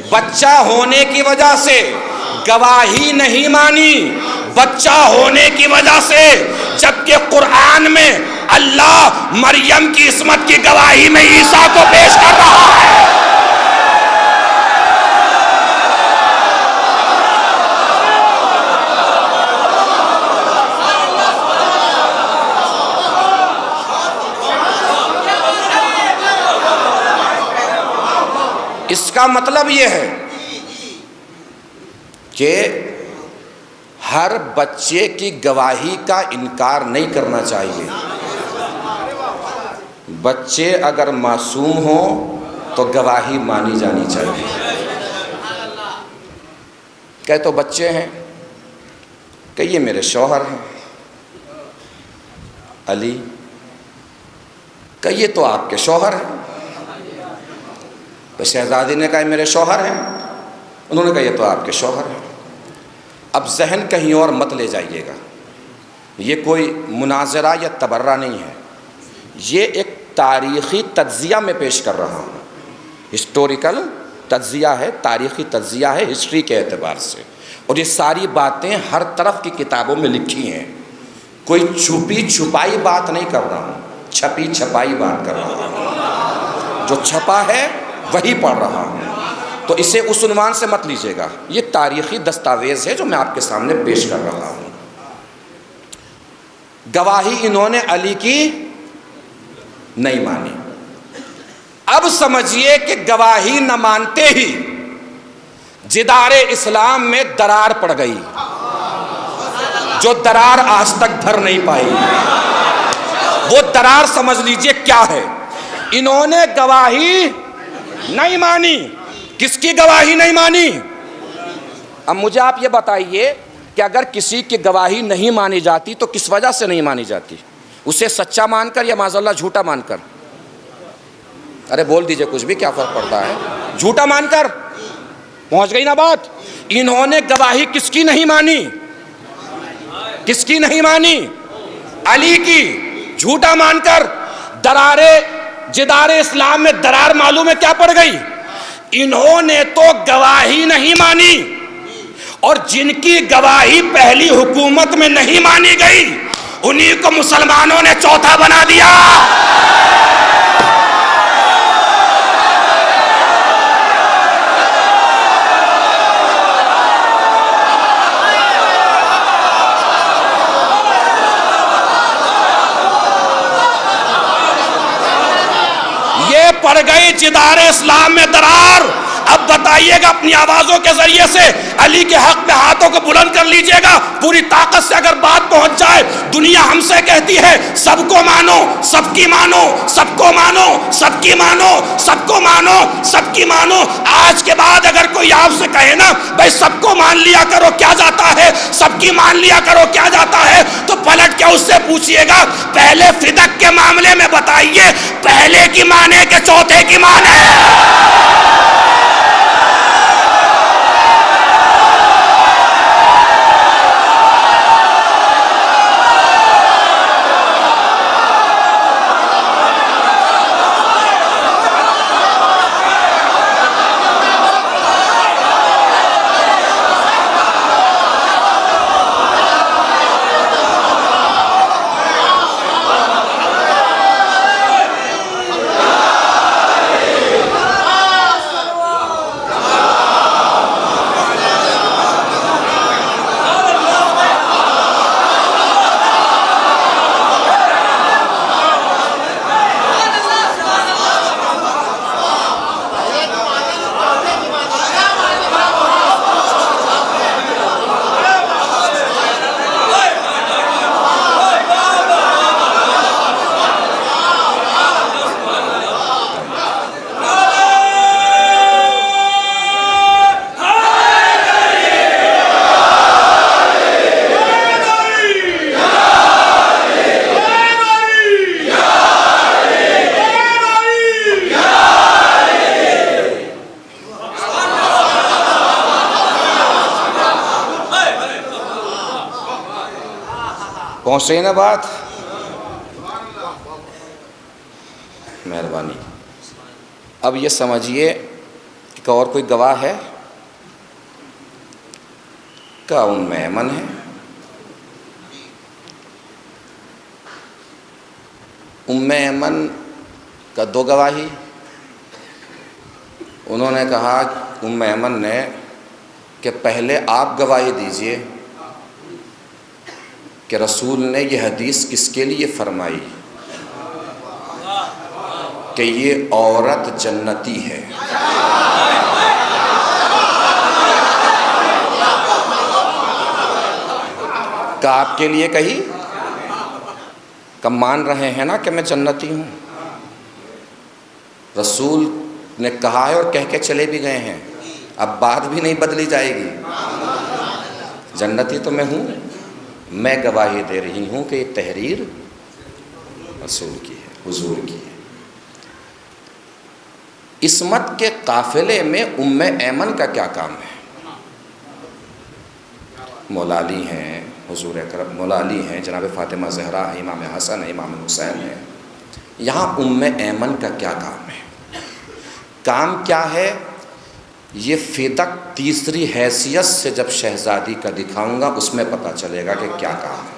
بچہ ہونے کی وجہ سے گواہی نہیں مانی، بچہ ہونے کی وجہ سے، جبکہ قرآن میں اللہ مریم کی عصمت کی گواہی میں عیسیٰ کو پیش کر رہا ہے۔ اس کا مطلب یہ ہے کہ ہر بچے کی گواہی کا انکار نہیں کرنا چاہیے۔ بچے اگر معصوم ہوں تو گواہی مانی جانی چاہیے۔ کہ تو بچے ہیں، کہ یہ میرے شوہر ہیں علی، کہ یہ تو آپ کے شوہر ہیں۔ تو شہزادی نے کہا میرے شوہر ہیں، انہوں نے کہا یہ تو آپ کے شوہر ہیں۔ اب ذہن کہیں اور مت لے جائیے گا، یہ کوئی مناظرہ یا تبرہ نہیں ہے، یہ ایک تاریخی تجزیہ میں پیش کر رہا ہوں، ہسٹوریکل تجزیہ ہے، تاریخی تجزیہ ہے ہسٹری کے اعتبار سے، اور یہ ساری باتیں ہر طرف کی کتابوں میں لکھی ہیں، کوئی چھپی چھپائی بات نہیں کر رہا ہوں، چھپی چھپائی بات کر رہا ہوں، جو چھپا ہے وہی پڑھ رہا ہوں، تو اسے اس عنوان سے مت لیجیے گا، یہ تاریخی دستاویز ہے جو میں آپ کے سامنے پیش کر رہا ہوں۔ گواہی انہوں نے علی کی نہیں مانی۔ اب سمجھیے کہ گواہی نہ مانتے ہی جدار اسلام میں درار پڑ گئی، جو درار آج تک بھر نہیں پائی۔ وہ درار سمجھ لیجئے کیا ہے، انہوں نے گواہی نہیں مانی۔ کس کی گواہی نہیں مانی؟ اب مجھے آپ یہ بتائیے کہ اگر کسی کی گواہی نہیں مانی جاتی تو کس وجہ سے نہیں مانی جاتی؟ اسے سچا مان کر یا معاذاللہ جھوٹا مان کر؟ ارے بول دیجئے کچھ بھی، کیا فرق پڑتا ہے؟ جھوٹا مان کر پہنچ گئی نا بات۔ انہوں نے گواہی کس کی نہیں مانی؟ کس کی نہیں مانی؟ علی کی، جھوٹا مان کر جدار اسلام میں درار معلوم ہے کیا پڑ گئی؟ انہوں نے تو گواہی نہیں مانی، اور جن کی گواہی پہلی حکومت میں نہیں مانی گئی انہی کو مسلمانوں نے چوتھا بنا دیا۔ یہ پڑ گئی جدار اسلام میں درار۔ اب بتائیے گا اپنی آوازوں کے ذریعے سے علی کے حق میں ہاتھوں کو بلند کر لیجئے گا، پوری طاقت سے اگر بات پہنچ جائے۔ دنیا ہم سے کہتی ہے سب کو مانو، سب کی مانو، سب کو مانو، سب کی مانو، سب کو مانو، سب کی مانو۔ آج کے بعد اگر کوئی آپ سے کہے نا بھائی سب کو مان لیا کرو کیا جاتا ہے، سب کی مان لیا کرو کیا جاتا ہے، تو پلٹ کے اس سے پوچھئے گا پہلے فدق کے معاملے میں بتائیے پہلے کی مانے کہ چوتھے کی مانے؟ پہنچ رہی نا بات؟ مہربانی۔ اب یہ سمجھیے کہ اور کوئی گواہ ہے؟ کیا ام ایمن ہے؟ ام ایمن کا دو گواہی۔ انہوں نے کہا ام ایمن نے کہ پہلے آپ گواہی دیجئے کہ رسول نے یہ حدیث کس کے لیے فرمائی کہ یہ عورت جنتی ہے۔ کہ آپ کے لیے کہی کہ مان رہے ہیں نا کہ میں جنتی ہوں؟ رسول نے کہا ہے اور کہہ کے چلے بھی گئے ہیں، اب بات بھی نہیں بدلی جائے گی۔ جنتی تو میں ہوں، میں گواہی دے رہی ہوں کہ یہ تحریر رسول کی ہے، حضور کی ہے۔ عصمت کے قافلے میں ام ایمن کا کیا کام ہے؟ مولا علی ہیں، حضور اکرم مولا علی ہیں، جناب فاطمہ زہرا ہیں، امام حسن ہیں، امام حسین ہیں، یہاں ام ایمن کا کیا کام ہے؟ کام کیا ہے؟ یہ فدق تیسری حیثیت سے جب شہزادی کا دکھاؤں گا اس میں پتہ چلے گا کہ کیا کام ہے۔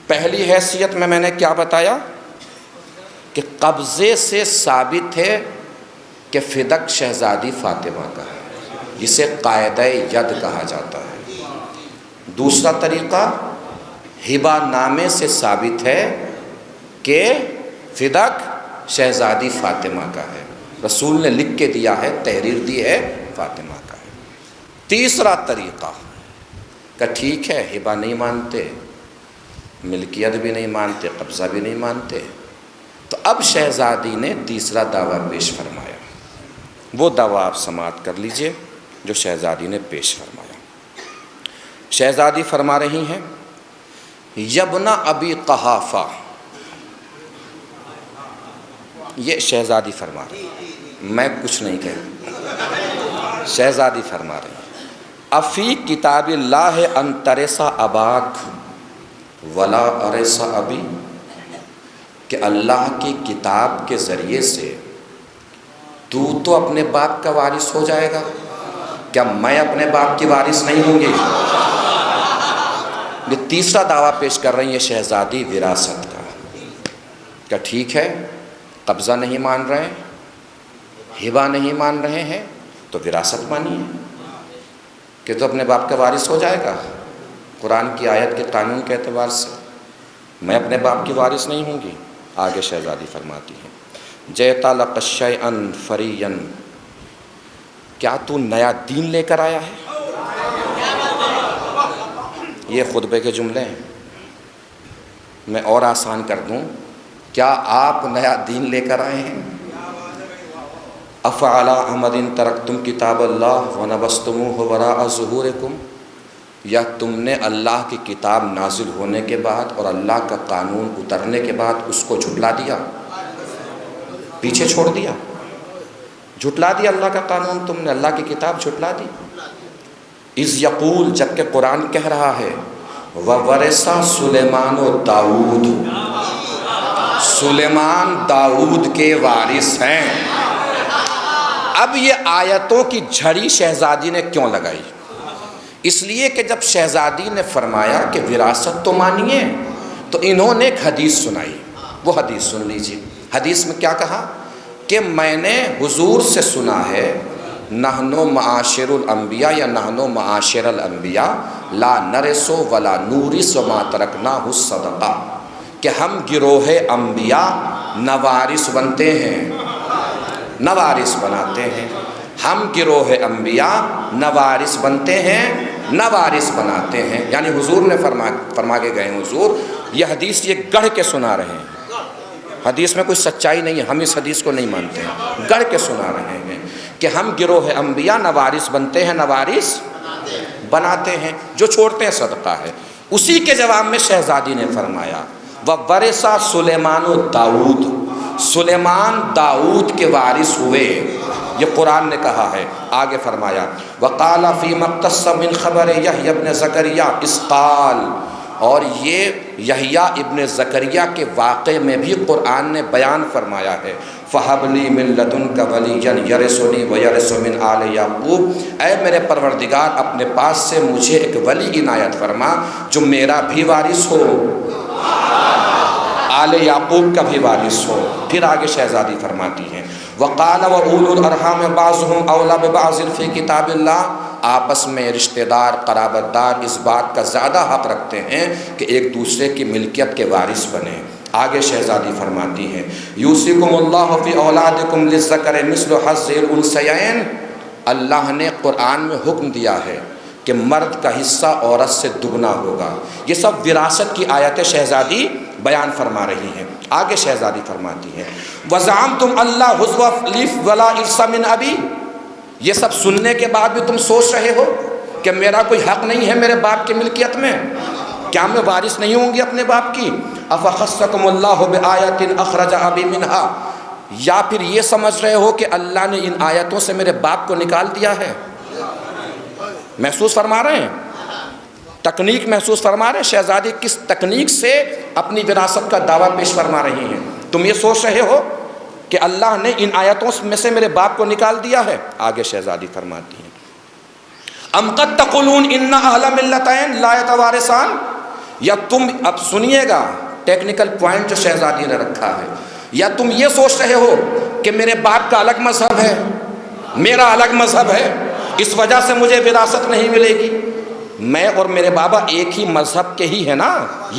پہلی حیثیت میں نے کیا بتایا کہ قبضے سے ثابت ہے کہ فدق شہزادی فاطمہ کا ہے، جسے قاعدہ ید کہا جاتا ہے۔ دوسرا طریقہ ہبہ نامے سے ثابت ہے کہ فدق شہزادی فاطمہ کا ہے، رسول نے لکھ کے دیا ہے، تحریر دی ہے، فاطمہ کا ہے۔ تیسرا طریقہ کہ ٹھیک ہے ہبہ نہیں مانتے، ملکیت بھی نہیں مانتے، قبضہ بھی نہیں مانتے، تو اب شہزادی نے تیسرا دعویٰ پیش فرمایا۔ وہ دعویٰ آپ سماعت کر لیجئے جو شہزادی نے پیش فرمایا۔ شہزادی فرما رہی ہیں، یبن ابی قحافہ، یہ شہزادی فرما رہی ہیں، میں کچھ نہیں کہہ، شہزادی فرما رہی ہیں، افی کتاب اللہ ان ترثا اباک ولا ارثا ابی، کہ اللہ کی کتاب کے ذریعے سے تو اپنے باپ کا وارث ہو جائے گا، کیا میں اپنے باپ کی وارث نہیں ہوں گی؟ یہ تیسرا دعویٰ پیش کر رہی ہے شہزادی وراثت کا۔ کیا ٹھیک ہے قبضہ نہیں مان رہے ہیں، ہبہ نہیں مان رہے ہیں، تو وراثت مانیے کہ تو اپنے باپ کا وارث ہو جائے گا۔ قرآن کی آیت کے قانون کے اعتبار سے میں اپنے باپ کی وارث نہیں ہوں گی۔ آگے شہزادی فرماتی ہے، جئت لک شیئا فریا، کیا تو نیا دین لے کر آیا ہے؟ یہ خطبے کے جملے ہیں، میں اور آسان کر دوں، کیا آپ نیا دین لے کر آئے ہیں؟ افعلی احمد ترکتم کتاب اللہ ونبذتموہ وراء ظہورکم، یا تم نے اللہ کی کتاب نازل ہونے کے بعد اور اللہ کا قانون اترنے کے بعد اس کو جھٹلا دیا، پیچھے چھوڑ دیا، جھٹلا دیا اللہ کا قانون، تم نے اللہ کی کتاب جھٹلا دی۔ اذ یقول، جبکہ قرآن کہہ رہا ہے، وَوَرِثَ سلیمان و داؤد، سلیمان داؤد کے وارث ہیں۔ اب یہ آیتوں کی جھڑی شہزادی نے کیوں لگائی؟ اس لیے کہ جب شہزادی نے فرمایا کہ وراثت تو مانیے، تو انہوں نے ایک حدیث سنائی، وہ حدیث سن لیجیے۔ حدیث میں کیا کہا کہ میں نے حضور سے سنا ہے، نحنو معاشر الانبیاء یا نحنو معاشر الانبیاء لا نرث ولا نورث وما ترکناہ الصدقہ، کہ ہم گروہ انبیاء نہ وارث بنتے ہیں نہ وارث بناتے ہیں، ہم گروہ انبیاء نہ وارث بنتے ہیں نہ وارث بناتے ہیں۔ یعنی حضور نے فرما کے گئے، حضور یہ حدیث یہ گڑھ کے سنا رہے ہیں، حدیث میں کوئی سچائی نہیں ہے، ہم اس حدیث کو نہیں مانتے ہیں، گڑھ کے سنا رہے ہیں کہ ہم گروہ انبیاء نہ وارث بنتے ہیں نہ وارث بناتے ہیں، جو چھوڑتے ہیں صدقہ ہے۔ اسی کے جواب میں شہزادی نے فرمایا، وَوَرِثَ سلیمان و داؤد، سلیمان داؤد کے وارث ہوئے، یہ قرآن نے کہا ہے۔ آگے فرمایا، وَقَالَ فِي مَقْتَصَّ مِنْ خَبَرِ یحییٰ ابن زکریا اذ قال، اور یہ یحییٰ ابن زکریا کے واقعے میں بھی قرآن نے بیان فرمایا ہے، فَهَبْ لِي مِن لَدُنْكَ وَلِيًّا يَرِثُنِي وَيَرِثُ مِنْ آلِ یعقوب، اے میرے پروردگار اپنے پاس سے مجھے ایک ولی عنایت فرما جو میرا بھی وارث ہو، آل یعقوب کا بھی وارث ہو۔ پھر آگے شہزادی فرماتی ہیں، وَقَالَ وَأُولُو الْأَرْحَامِ بَعْضُهُمْ أَوْلَىٰ بِبَعْضٍ فِي کتاب اللہ، آپس میں رشتہ دار قرابت دار اس بات کا زیادہ حق رکھتے ہیں کہ ایک دوسرے کی ملکیت کے وارث بنیں۔ آگے شہزادی فرماتی ہیں، یوصیکم اللہ فی اولادکم للذکر مثل حظ الانثیین، اللہ نے قرآن میں حکم دیا ہے کہ مرد کا حصہ عورت سے دگنا ہوگا۔ یہ سب وراثت کی آیتیں شہزادی بیان فرما رہی ہیں۔ آگے شہزادی فرماتی ہیں، وَزَعَمْتُمْ اللَّهُ حُزْوَ لِي وَلَا إِرْثَ مِنْ أَبِي، یہ سب سننے کے بعد بھی تم سوچ رہے ہو کہ میرا کوئی حق نہیں ہے میرے باپ کی ملکیت میں، کیا میں وارث نہیں ہوں گی اپنے باپ کی؟ أَفَخَصَّكُمُ اللَّهُ بِآيَةٍ أَخْرَجَ أَبِي مِنْهَا، یا پھر یہ سمجھ رہے ہو کہ اللہ نے ان آیتوں سے میرے باپ کو نکال دیا ہے؟ محسوس فرما رہے ہیں؟ تکنیک محسوس فرما رہے ہیں شہزادی کس تکنیک سے اپنی وراثت کا دعویٰ پیش فرما رہی ہیں. تم یہ سوچ رہے ہو کہ اللہ نے ان آیتوں میں سے میرے باپ کو نکال دیا ہے؟ آگے شہزادی فرماتی ہیں ام قد تقولون ان اہل ملتین لا یتوارثان. یا تم اب سنیے گا ٹیکنیکل پوائنٹ جو شہزادی نے رکھا ہے. یا تم یہ سوچ رہے ہو کہ میرے باپ کا الگ مذہب ہے، میرا الگ مذہب ہے، اس وجہ سے مجھے وراثت نہیں ملے گی؟ میں اور میرے بابا ایک ہی مذہب کے ہی ہیں نا،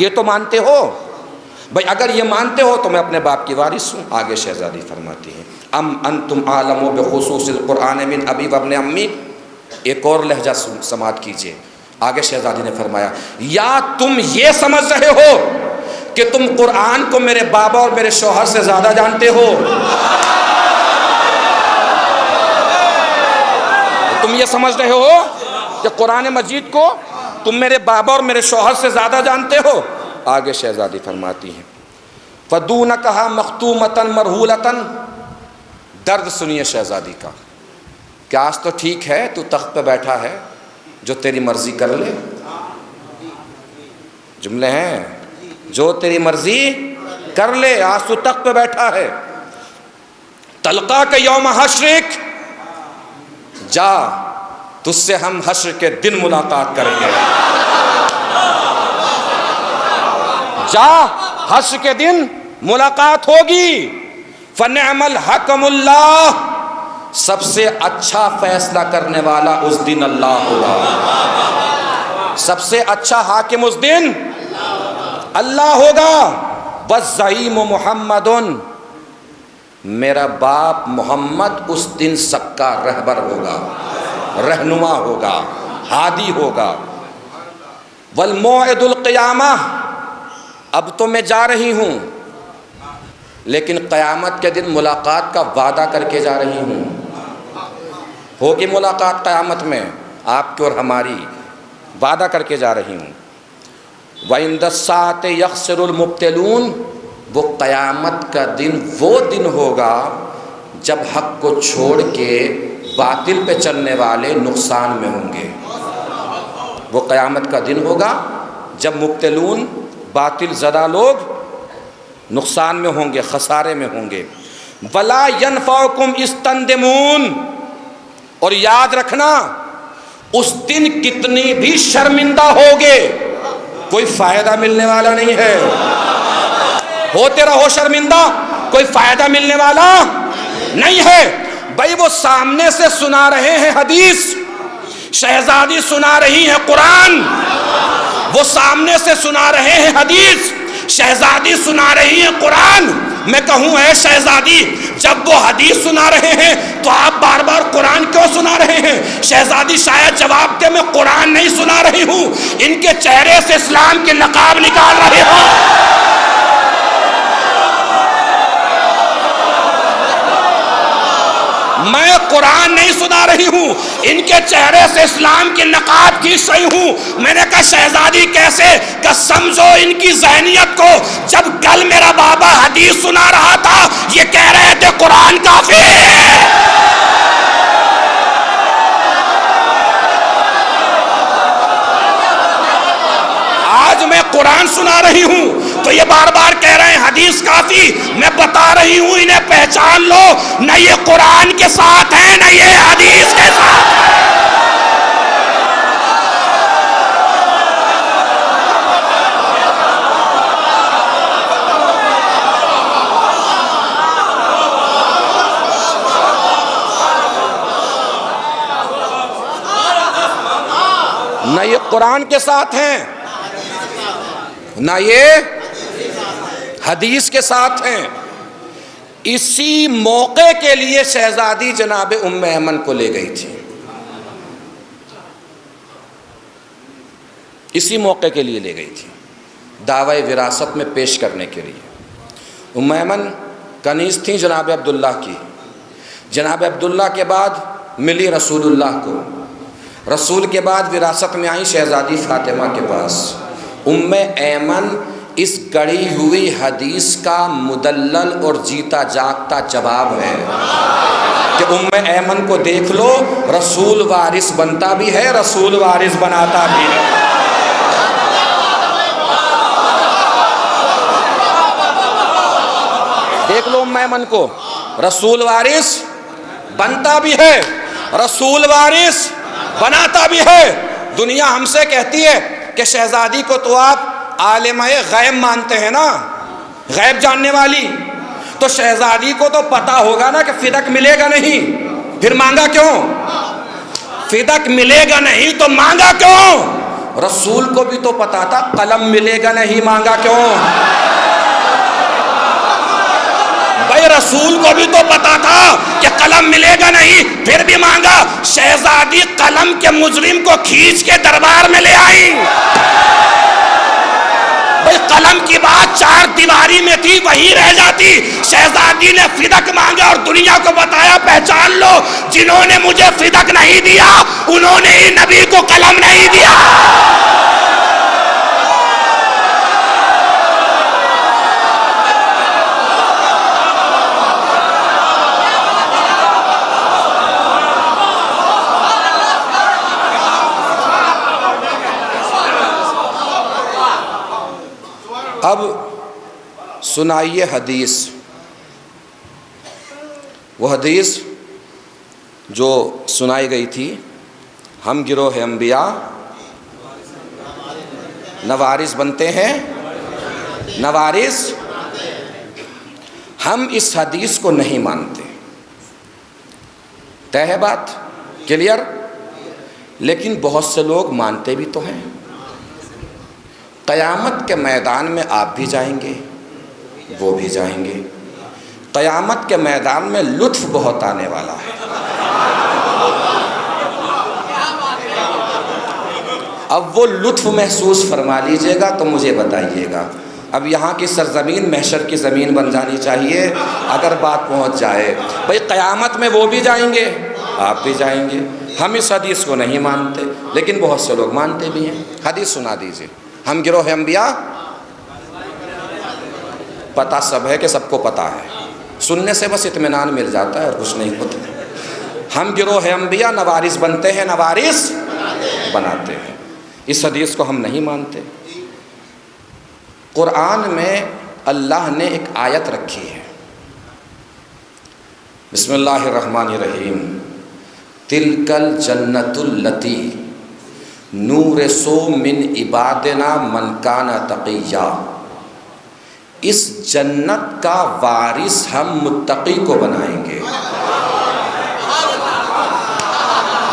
یہ تو مانتے ہو؟ بھائی اگر یہ مانتے ہو تو میں اپنے باپ کی وارث ہوں. آگے شہزادی فرماتی ہیں ام انتم عالم بخصوص القرآن من ابی و ابن امی. ایک اور لہجہ سماعت کیجئے. آگے شہزادی نے فرمایا یا تم یہ سمجھ رہے ہو کہ تم قرآن کو میرے بابا اور میرے شوہر سے زیادہ جانتے ہو؟ تم یہ سمجھ رہے ہو کہ قرآن مجید کو تم میرے بابا اور میرے شوہر سے زیادہ جانتے ہو؟ آگے شہزادی فرماتی ہیں فَدُونَكَهَا مَخْتُومَةً مَرْحُولَةً. درد سنیے شہزادی کا کہ آج تو ٹھیک ہے تو تخت پہ بیٹھا ہے، جو تیری مرضی کر لے. جملے ہیں جو تیری مرضی کر لے، آج تو تخت پہ بیٹھا ہے. تلقاک یوم حشرک، جا تجھ سے ہم حشر کے دن ملاقات کریں گے. جا حشر کے دن ملاقات ہوگی. فنعم الحکم اللہ، سب سے اچھا فیصلہ کرنے والا اس دن اللہ ہوگا. سب سے اچھا حاکم اس دن اللہ ہوگا. والزعیم محمد، میرا باپ محمد اس دن سب کا رہبر ہوگا، رہنما ہوگا، ہادی ہوگا. والموعد القیامہ، اب تو میں جا رہی ہوں لیکن قیامت کے دن ملاقات کا وعدہ کر کے جا رہی ہوں. ہوگی ملاقات قیامت میں آپ کی اور ہماری، وعدہ کر کے جا رہی ہوں. وَعِنْدَ السَّاعَةِ يَخْسِرُ الْمُبْطِلُونَ، وہ قیامت کا دن وہ دن ہوگا جب حق کو چھوڑ کے باطل پہ چلنے والے نقصان میں ہوں گے. وہ قیامت کا دن ہوگا جب مبتلون باطل زدہ لوگ نقصان میں ہوں گے، خسارے میں ہوں گے. وَلَا يَنْفَعُكُمْ اِسْتَنْدِمُونَ، اور یاد رکھنا اس دن کتنی بھی شرمندہ ہوگے کوئی فائدہ ملنے والا نہیں ہے. ہوتے رہو شرمندہ، کوئی فائدہ ملنے والا نہیں ہے. بھائی وہ سامنے سے سنا رہے ہیں حدیث، شہزادی سنا رہی ہے قرآن. وہ سامنے سے سنا رہے ہیں حدیث، شہزادی سنا رہی ہے قرآن. میں کہوں اے شہزادی، جب وہ حدیث سنا رہے ہیں تو آپ بار بار قرآن کیوں سنا رہے ہیں؟ شہزادی شاید جواب دے میں قرآن نہیں سنا رہی ہوں، ان کے چہرے سے اسلام کے نقاب نکال رہے ہوں. میں قرآن نہیں سنا رہی ہوں، ان کے چہرے سے اسلام کی نقاب کھینچ رہی ہوں. میں نے کہا شہزادی کیسے؟ کہ سمجھو ان کی ذہنیت کو. جب کل میرا بابا حدیث سنا رہا تھا یہ کہہ رہے تھے قرآن کافی ہے. آج میں قرآن سنا رہی ہوں تو یہ بار بار کہہ رہے ہیں حدیث کافی. میں بتا رہی ہوں انہیں پہچان لو، نہ یہ قرآن کے ساتھ ہے نہ یہ حدیث کے ساتھ ہے. نہ یہ قرآن کے ساتھ ہیں نہ یہ حدیث کے ساتھ ہیں. اسی موقع کے لیے شہزادی جناب ام ایمن کو لے گئی تھی، اسی موقع کے لیے لے گئی تھی دعوی وراثت میں پیش کرنے کے لیے. ام ایمن کنیز تھیں جناب عبداللہ کی. جناب عبداللہ کے بعد ملی رسول اللہ کو، رسول کے بعد وراثت میں آئی شہزادی فاطمہ کے پاس. ام ایمن اس گڑھی ہوئی حدیث کا مدلل اور جیتا جاگتا جواب ہے کہ ام ایمن کو دیکھ لو، رسول وارث بنتا بھی ہے، رسول وارث بناتا بھی ہے. لو میمن کو رسول وارث بنتا بھی ہے، رسول وارث بناتا بھی ہے۔ دنیا ہم سے کہتی ہے کہ شہزادی کو تو آپ عالمہ غیب مانتے ہیں نا، غیب جاننے والی، تو شہزادی کو تو پتا ہوگا نا کہ فدق ملے گا نہیں، پھر مانگا کیوں؟ فدق ملے گا نہیں تو مانگا کیوں؟ رسول کو بھی تو پتا تھا قلم ملے گا نہیں، مانگا کیوں؟ بھائی رسول کو بھی تو پتا تھا کہ قلم ملے گا نہیں، پھر بھی مانگا۔ شہزادی قلم کے مجرم کو کھینچ کے دربار میں لے آئی۔ بھائی قلم کی بات چار دیواری میں تھی، وہی رہ جاتی۔ شہزادی نے فدق مانگا اور دنیا کو بتایا پہچان لو، جنہوں نے مجھے فدق نہیں دیا انہوں نے ہی نبی کو قلم نہیں دیا۔ اب سنائیے حدیث، وہ حدیث جو سنائی گئی تھی، ہم گروہ انبیاء نوارث بنتے ہیں، نوارث۔ ہم اس حدیث کو نہیں مانتے، طے ہے بات، کلیئر؟ لیکن بہت سے لوگ مانتے بھی تو ہیں۔ قیامت کے میدان میں آپ بھی جائیں گے، وہ بھی جائیں گے۔ قیامت کے میدان میں لطف بہت آنے والا ہے۔ اب وہ لطف محسوس فرما لیجئے گا تو مجھے بتائیے گا۔ اب یہاں کی سرزمین محشر کی زمین بن جانی چاہیے اگر بات پہنچ جائے۔ بھئی قیامت میں وہ بھی جائیں گے، آپ بھی جائیں گے۔ ہم اس حدیث کو نہیں مانتے، لیکن بہت سے لوگ مانتے بھی ہیں۔ حدیث سنا دیجئے۔ ہم گروہ انبیاء، پتہ سب ہے کہ سب کو پتہ ہے، سننے سے بس اطمینان مل جاتا ہے اور کچھ نہیں ہوتا۔ ہم گروہ انبیاء نوارث بنتے ہیں، نوارث بناتے ہیں۔ اس حدیث کو ہم نہیں مانتے۔ قرآن میں اللہ نے ایک آیت رکھی ہے، بسم اللہ الرحمن الرحیم، تلک الجنۃ التی نورث من عبادنا من کان تقیا۔ اس جنت کا وارث ہم متقی کو بنائیں گے۔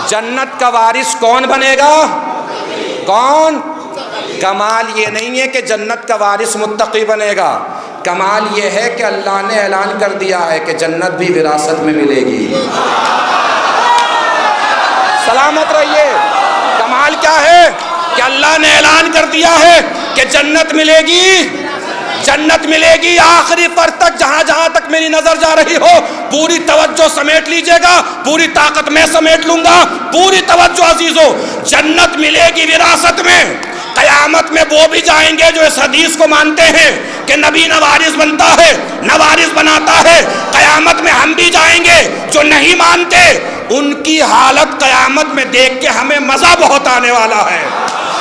جنت کا وارث کون بنے گا؟ کون؟ کمال یہ نہیں ہے کہ جنت کا وارث متقی بنے گا، کمال یہ ہے کہ اللہ نے اعلان کر دیا ہے کہ جنت بھی وراثت میں ملے گی۔ سلامت رہیے۔ کمال کیا ہے کہ اللہ نے اعلان کر دیا ہے کہ جنت ملے گی، جنت ملے گی آخری پر تک، جہاں جہاں تک میری نظر جا رہی ہو۔ پوری توجہ سمیٹ لیجئے گا، پوری طاقت میں سمیٹ لوں گا، پوری توجہ عزیزو۔ جنت ملے گی وراثت میں۔ قیامت میں وہ بھی جائیں گے جو اس حدیث کو مانتے ہیں کہ نبی نوارث بنتا ہے، نوارث بناتا ہے۔ قیامت میں ہم بھی جائیں گے۔ جو نہیں مانتے ان کی حالت قیامت میں دیکھ کے ہمیں مزہ بہت آنے والا ہے۔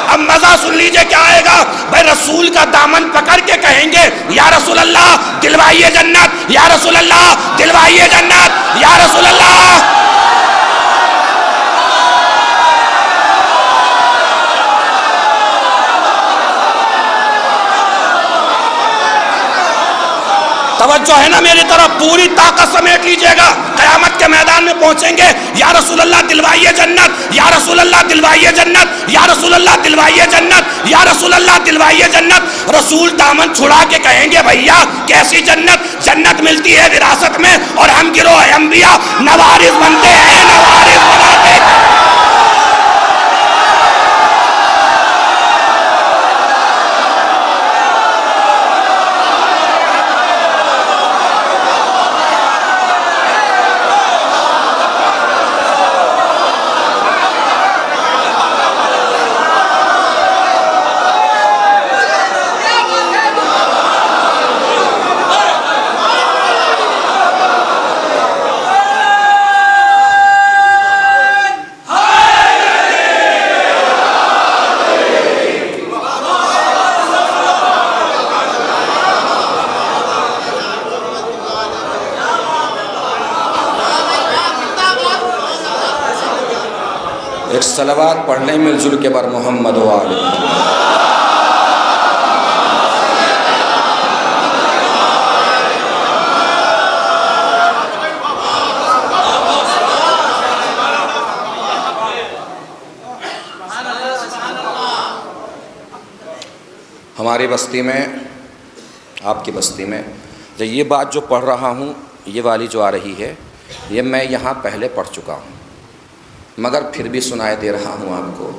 اب مزہ سن لیجئے کیا آئے گا۔ بھائی رسول کا دامن پکڑ کے کہیں گے یا رسول اللہ دلوائیے جنت، یا رسول اللہ دلوائیے جنت، یا رسول اللہ۔ توجہ ہے نا میری طرف، پوری طاقت سمیٹ لیجئے گا۔ قیامت کے میدان میں پہنچیں گے، یا رسول اللہ دلوائیے جنت، یا رسول اللہ دلوائیے جنت، یا رسول اللہ دلوائیے جنت، یا رسول اللہ دلوائیے جنت۔ رسول دامن چھڑا کے کہیں گے بھیا کیسی جنت؟ جنت ملتی ہے وراثت میں، اور ہم گروہ انبیاء نوارث بنتے ہیں، نوارث بناتے ہیں۔ ایک صلوات پڑھ لیں مل جل کے بر محمد و آل محمد۔ ہماری بستی میں، آپ کی بستی میں، یہ بات جو پڑھ رہا ہوں، یہ والی جو آ رہی ہے، یہ میں یہاں پہلے پڑھ چکا ہوں، مگر پھر بھی سنائے دے رہا ہوں آپ کو،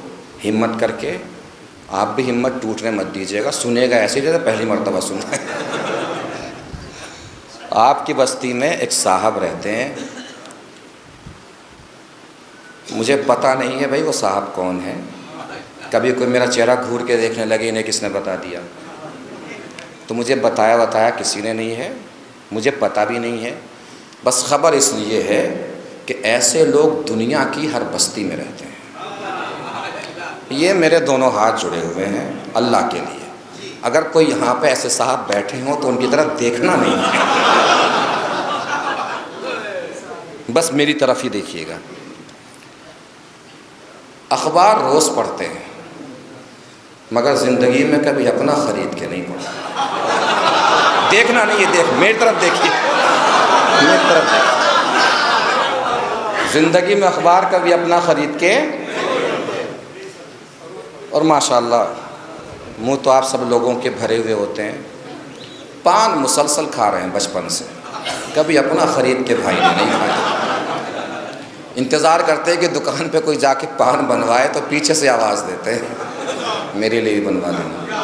ہمت کر کے، آپ بھی ہمت ٹوٹنے مت دیجیے گا، سنے گا ایسے جیسے پہلی مرتبہ سنا ہے۔ آپ کی بستی میں ایک صاحب رہتے ہیں، مجھے پتہ نہیں ہے بھائی وہ صاحب کون ہے، کبھی کوئی میرا چہرہ گھور کے دیکھنے لگے انہیں کس نے بتا دیا، تو مجھے بتایا کسی نے نہیں ہے، مجھے پتہ بھی نہیں ہے، بس خبر اس لیے ہے کہ ایسے لوگ دنیا کی ہر بستی میں رہتے ہیں۔ یہ میرے دونوں ہاتھ جڑے ہوئے ہیں اللہ کے لیے، اگر کوئی یہاں پہ ایسے صاحب بیٹھے ہوں تو ان کی طرف دیکھنا نہیں ہے، بس میری طرف ہی دیکھیے گا۔ اخبار روز پڑھتے ہیں مگر زندگی میں کبھی اپنا خرید کے نہیں پڑھا، دیکھنا نہیں ہے، میری طرف دیکھیے، میری طرف دیکھیے، زندگی میں اخبار کبھی اپنا خرید کے، اور ماشاءاللہ منہ تو آپ سب لوگوں کے بھرے ہوئے ہوتے ہیں، پان مسلسل کھا رہے ہیں بچپن سے، کبھی اپنا خرید کے بھائی نے نہیں کھایا، انتظار کرتے ہیں کہ دکان پہ کوئی جا کے پان بنوائے تو پیچھے سے آواز دیتے ہیں میرے لیے بھی بنوا دینا،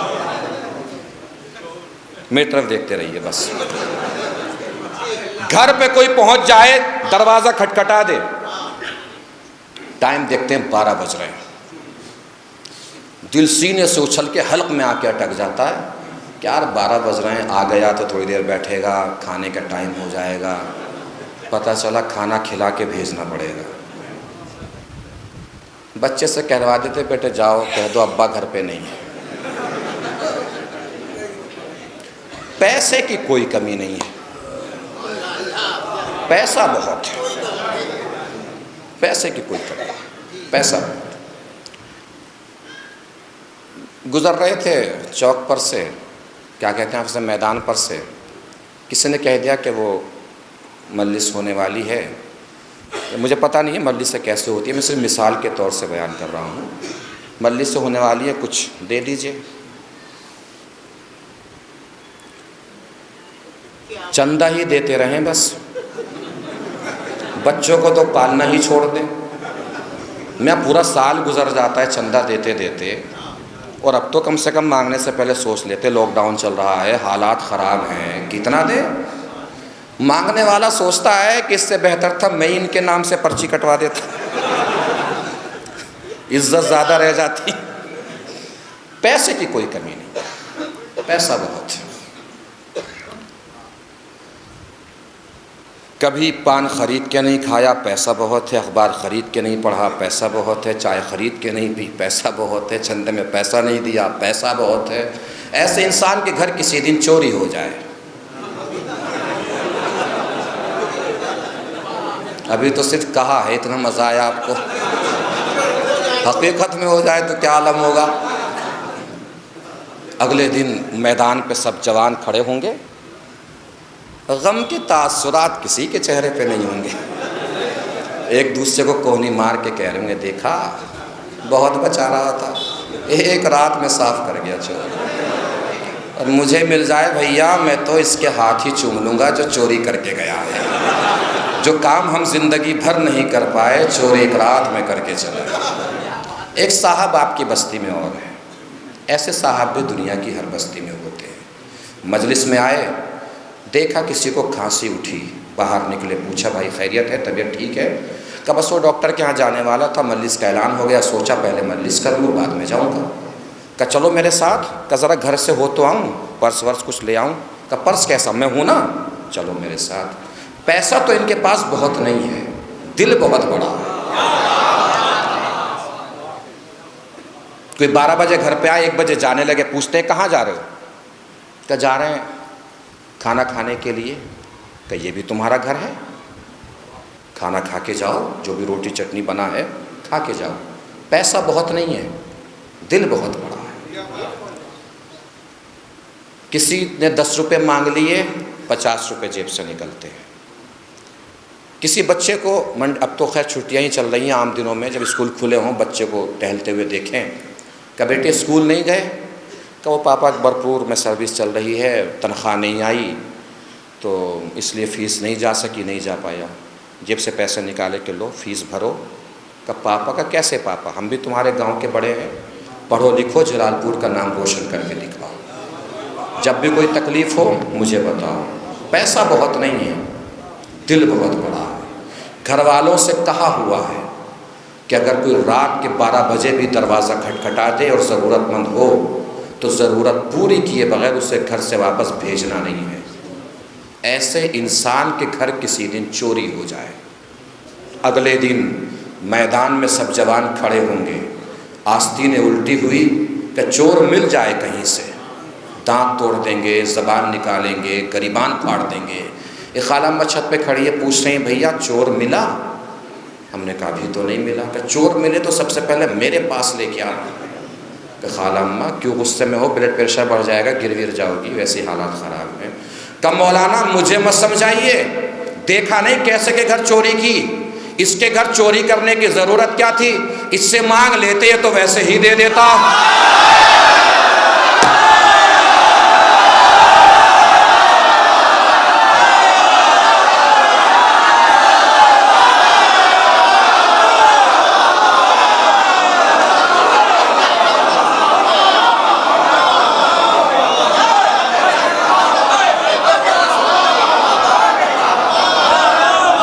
میری طرف دیکھتے رہیے بس۔ گھر پہ کوئی پہنچ جائے دروازہ کھٹکھٹا دے، ٹائم دیکھتے ہیں 12 بج رہے ہیں، دل سینے سے اچھل کے حلق میں آ کے اٹک جاتا ہے کہ یار 12 بج رہے ہیں، آ گیا تو تھوڑی دیر بیٹھے گا، کھانے کا ٹائم ہو جائے گا، پتہ چلا کھانا کھلا کے بھیجنا پڑے گا۔ بچے سے کہلوا دیتے بیٹے جاؤ کہہ دو ابا گھر پہ نہیں ہے۔ پیسے کی کوئی کمی نہیں ہے، پیسہ بہت ہے، پیسے کی کوئی کمی نہیں، پیسہ بہت۔ گزر رہے تھے چوک پر سے، کیا کہتے ہیں آپ سے، میدان پر سے، کسی نے کہہ دیا کہ وہ مجلس ہونے والی ہے، مجھے پتہ نہیں ہے مجلس سے کیسے ہوتی ہے، میں صرف مثال کے طور سے بیان کر رہا ہوں، مجلس سے ہونے والی ہے، کچھ دے دیجئے، چندہ ہی دیتے رہیں بس، بچوں کو تو پالنا ہی چھوڑ دیں، میں پورا سال گزر جاتا ہے چندہ دیتے دیتے، اور اب تو کم سے کم مانگنے سے پہلے سوچ لیتے لاک ڈاؤن چل رہا ہے، حالات خراب ہیں، کتنا دے؟ مانگنے والا سوچتا ہے کہ اس سے بہتر تھا میں ان کے نام سے پرچی کٹوا دیتا، عزت زیادہ رہ جاتی۔ پیسے کی کوئی کمی نہیں، پیسہ بہت ہے، کبھی پان خرید کے نہیں کھایا، پیسہ بہت ہے، اخبار خرید کے نہیں پڑھا، پیسہ بہت ہے، چائے خرید کے نہیں پی، پیسہ بہت ہے، چندے میں پیسہ نہیں دیا، پیسہ بہت ہے۔ ایسے انسان کے گھر کسی دن چوری ہو جائے، ابھی تو صرف کہا ہے، اتنا مزہ آیا آپ کو، حقیقت میں ہو جائے تو کیا عالم ہوگا۔ اگلے دن میدان پہ سب جوان کھڑے ہوں گے، غم کے تاثرات کسی کے چہرے پہ نہیں ہوں گے، ایک دوسرے کو کوہنی مار کے کہہ رہے ہوں گے دیکھا بہت بچا رہا تھا، ایک رات میں صاف کر گیا چور، اور مجھے مل جائے بھیا میں تو اس کے ہاتھ ہی چوم لوں گا جو چوری کر کے گیا ہے، جو کام ہم زندگی بھر نہیں کر پائے چوری ایک رات میں کر کے چلا۔ ایک صاحب آپ کی بستی میں اور ہے، ایسے صاحب بھی دنیا کی ہر بستی میں ہوتے ہیں۔ مجلس میں آئے، دیکھا کسی کو کھانسی اٹھی، باہر نکلے، پوچھا بھائی خیریت ہے، طبیعت ٹھیک ہے؟ کہ بس وہ ڈاکٹر کے ہاں جانے والا تھا، مجلس کا اعلان ہو گیا، سوچا پہلے مجلس کر لوں بعد میں جاؤں گا۔ کہ چلو میرے ساتھ، کہ ذرا گھر سے ہو تو آؤں، پرس ورس کچھ لے آؤں۔ کہ پرس کیسا، میں ہوں نا، چلو میرے ساتھ۔ پیسہ تو ان کے پاس بہت نہیں ہے، دل بہت بڑا ہے۔ کوئی 12 بجے گھر پہ آئے، 1 بجے جانے لگے، پوچھتے ہیں کہاں جا رہے ہو؟ کہ جا رہے ہیں کھانا کھانے کے لیے۔ کہ یہ بھی تمہارا گھر ہے، کھانا کھا کے جاؤ، جو بھی روٹی چٹنی بنا ہے کھا کے جاؤ۔ پیسہ بہت نہیں ہے، دل بہت بڑا ہے۔ کسی نے 10 روپے مانگ لیے، 50 روپے جیب سے نکلتے ہیں۔ کسی بچے کو اب تو خیر چھٹیاں ہی چل رہی ہیں، عام دنوں میں جب اسکول کھلے ہوں بچے کو ٹہلتے ہوئے دیکھیں کہ بیٹے اسکول نہیں گئے، کہ وہ پاپا بھرپور میں سروس چل رہی ہے، تنخواہ نہیں آئی تو اس لیے فیس نہیں جا سکی، نہیں جا پایا، جیب سے پیسے نکالے کہ لو فیس بھرو۔ کہ پاپا کا کیسے پاپا، ہم بھی تمہارے گاؤں کے بڑے ہیں، پڑھو لکھو، جلال پور کا نام روشن کر کے دکھاؤ، جب بھی کوئی تکلیف ہو مجھے بتاؤ۔ پیسہ بہت نہیں ہے، دل بہت بڑا ہے۔ گھر والوں سے کہا ہوا ہے کہ اگر کوئی رات کے 12 بجے بھی دروازہ کھٹکھٹا دے اور ضرورت مند ہو تو ضرورت پوری کیے بغیر اسے گھر سے واپس بھیجنا نہیں ہے۔ ایسے انسان کے گھر کسی دن چوری ہو جائے، اگلے دن میدان میں سب جوان کھڑے ہوں گے، آستینیں الٹی ہوئی کہ چور مل جائے کہیں سے، دانت توڑ دیں گے، زبان نکالیں گے، گریبان پھاڑ دیں گے۔ ایک خالہ چھت پہ کھڑی ہے، پوچھ رہی ہیں بھیا چور ملا؟ ہم نے کہا ابھی تو نہیں ملا۔ کہ چور ملے تو سب سے پہلے میرے پاس لے کے آنا۔ کہ خالہ اماں کیوں غصے میں ہو، بلڈ پریشر بڑھ جائے گا، گر ور جاؤ گی، ویسے حالات خراب ہیں۔ کہ مولانا مجھے مت سمجھائیے، دیکھا نہیں کیسے کہ گھر چوری کی، اس کے گھر چوری کرنے کی ضرورت کیا تھی، اس سے مانگ لیتے تو ویسے ہی دے دیتا۔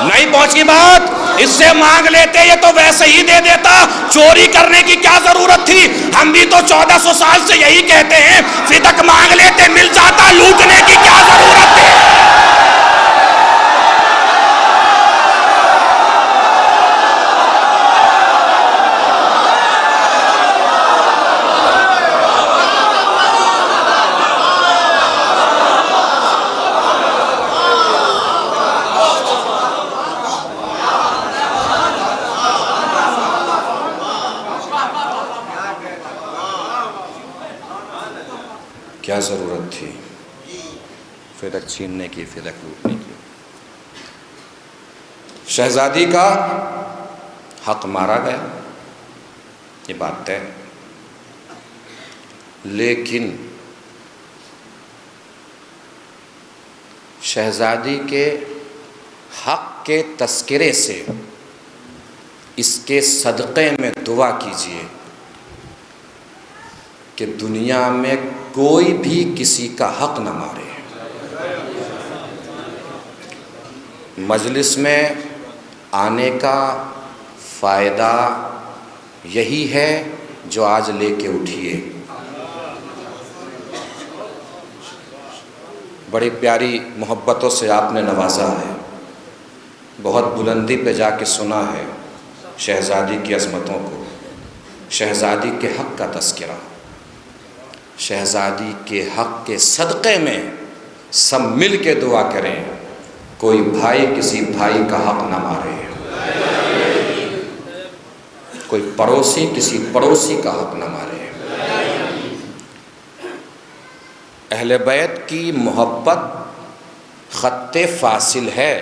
نہیں پہنچی بات، اس سے مانگ لیتے یہ تو ویسے ہی دے دیتا، چوری کرنے کی کیا ضرورت تھی؟ ہم بھی تو 1400 سال سے یہی کہتے ہیں، فدق مانگ لیتے مل جاتا، لوٹنے کی کیا ضرورت تھی؟ کیا ضرورت تھی فدق چھیننے کی، فدق لوٹنے کی؟ شہزادی کا حق مارا گیا، یہ بات طے، لیکن شہزادی کے حق کے تذکرے سے اس کے صدقے میں دعا کیجیے کہ دنیا میں کوئی بھی کسی کا حق نہ مارے۔ مجلس میں آنے کا فائدہ یہی ہے جو آج لے کے اٹھیے۔ بڑی پیاری محبتوں سے آپ نے نوازا ہے، بہت بلندی پہ جا کے سنا ہے شہزادی کی عظمتوں کو، شہزادی کے حق کا تذکرہ۔ شہزادی کے حق کے صدقے میں سب مل کے دعا کریں، کوئی بھائی کسی بھائی کا حق نہ مارے، کوئی پڑوسی کسی پڑوسی کا حق نہ مارے۔ اہل بیت کی محبت خط فاصل ہے،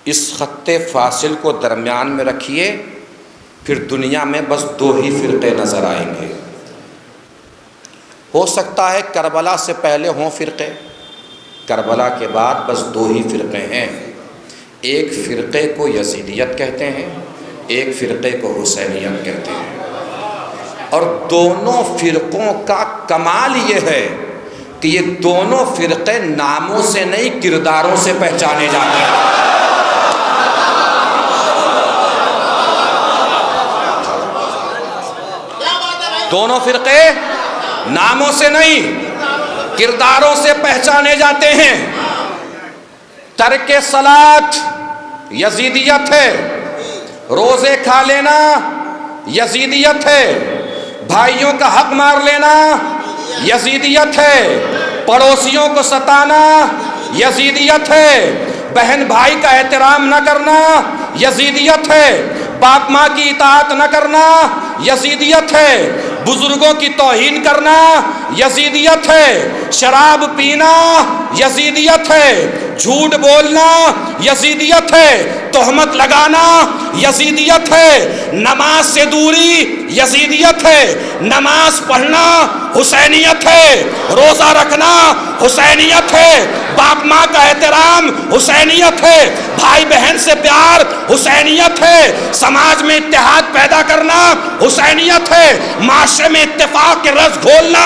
اس خط فاصل کو درمیان میں رکھیے، پھر دنیا میں بس 2 ہی فرقے نظر آئیں گے۔ ہو سکتا ہے کربلا سے پہلے ہوں فرقے، کربلا کے بعد بس 2 ہی فرقے ہیں، ایک فرقے کو یزیدیت کہتے ہیں، ایک فرقے کو حسینیت کہتے ہیں۔ اور دونوں فرقوں کا کمال یہ ہے کہ یہ دونوں فرقے ناموں سے نہیں کرداروں سے پہچانے جاتے ہیں۔ دونوں فرقے ناموں سے نہیں کرداروں سے پہچانے جاتے ہیں۔ ترک صلاۃ یزیدیت ہے، روزے کھا لینا یزیدیت ہے، بھائیوں کا حق مار لینا یزیدیت ہے، پڑوسیوں کو ستانا یزیدیت ہے، بہن بھائی کا احترام نہ کرنا یزیدیت ہے، باپ ماں کی اطاعت نہ کرنا یزیدیت ہے، بزرگوں کی توہین کرنا یزیدیت ہے، شراب پینا یزیدیت ہے، جھوٹ بولنا یزیدیت ہے، تہمت لگانا یزیدیت ہے، نماز سے دوری یزیدیت ہے، نماز پڑھنا حسینیت ہے، روزہ رکھنا حسینیت ہے، باپ ماں کا احترام حسینیت ہے، بھائی بہن سے پیار حسینیت ہے، سماج میں اتحاد پیدا کرنا حسینیت ہے، معاشرے میں اتفاق کے رس گھولنا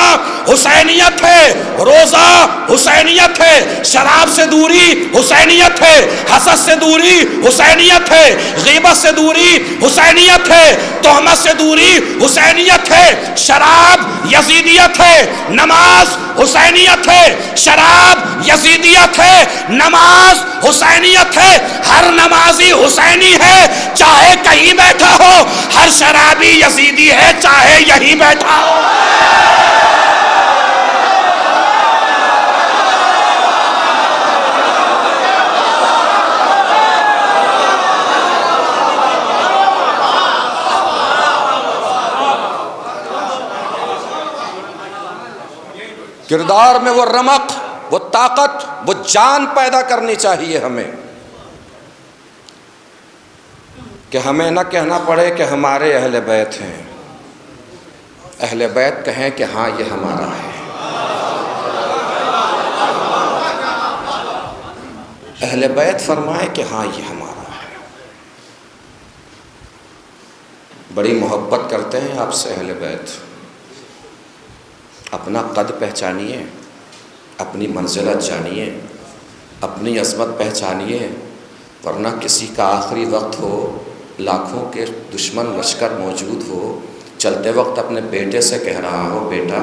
حسینیت ہے، روزہ حسینیت ہے، شراب سے دوری حسینیت ہے، حسد سے دوری حسینیت ہے، غیبت سے دوری حسینیت ہے، تہمت سے دوری حسینیت ہے، شراب یزیدیت ہے، نماز حسینیت ہے، شراب یزیدیت ہے، نماز حسینیت ہے، ہر نمازی حسینی ہے چاہے کہیں بیٹھا ہو، ہر شرابی یزیدی ہے چاہے یہی بیٹھا ہو۔ کردار میں وہ رمق، وہ طاقت، وہ جان پیدا کرنی چاہیے ہمیں، کہ ہمیں نہ کہنا پڑے کہ ہمارے اہل بیت ہیں، اہل بیت کہیں کہ ہاں یہ ہمارا ہے، اہل بیت فرمائے کہ ہاں یہ ہمارا ہے۔ بڑی محبت کرتے ہیں آپ سے اہل بیت، اپنا قد پہچانیے، اپنی منزلت جانیے، اپنی عظمت پہچانیے، ورنہ کسی کا آخری وقت ہو، لاکھوں کے دشمن لشکر موجود ہو، چلتے وقت اپنے بیٹے سے کہہ رہا ہو بیٹا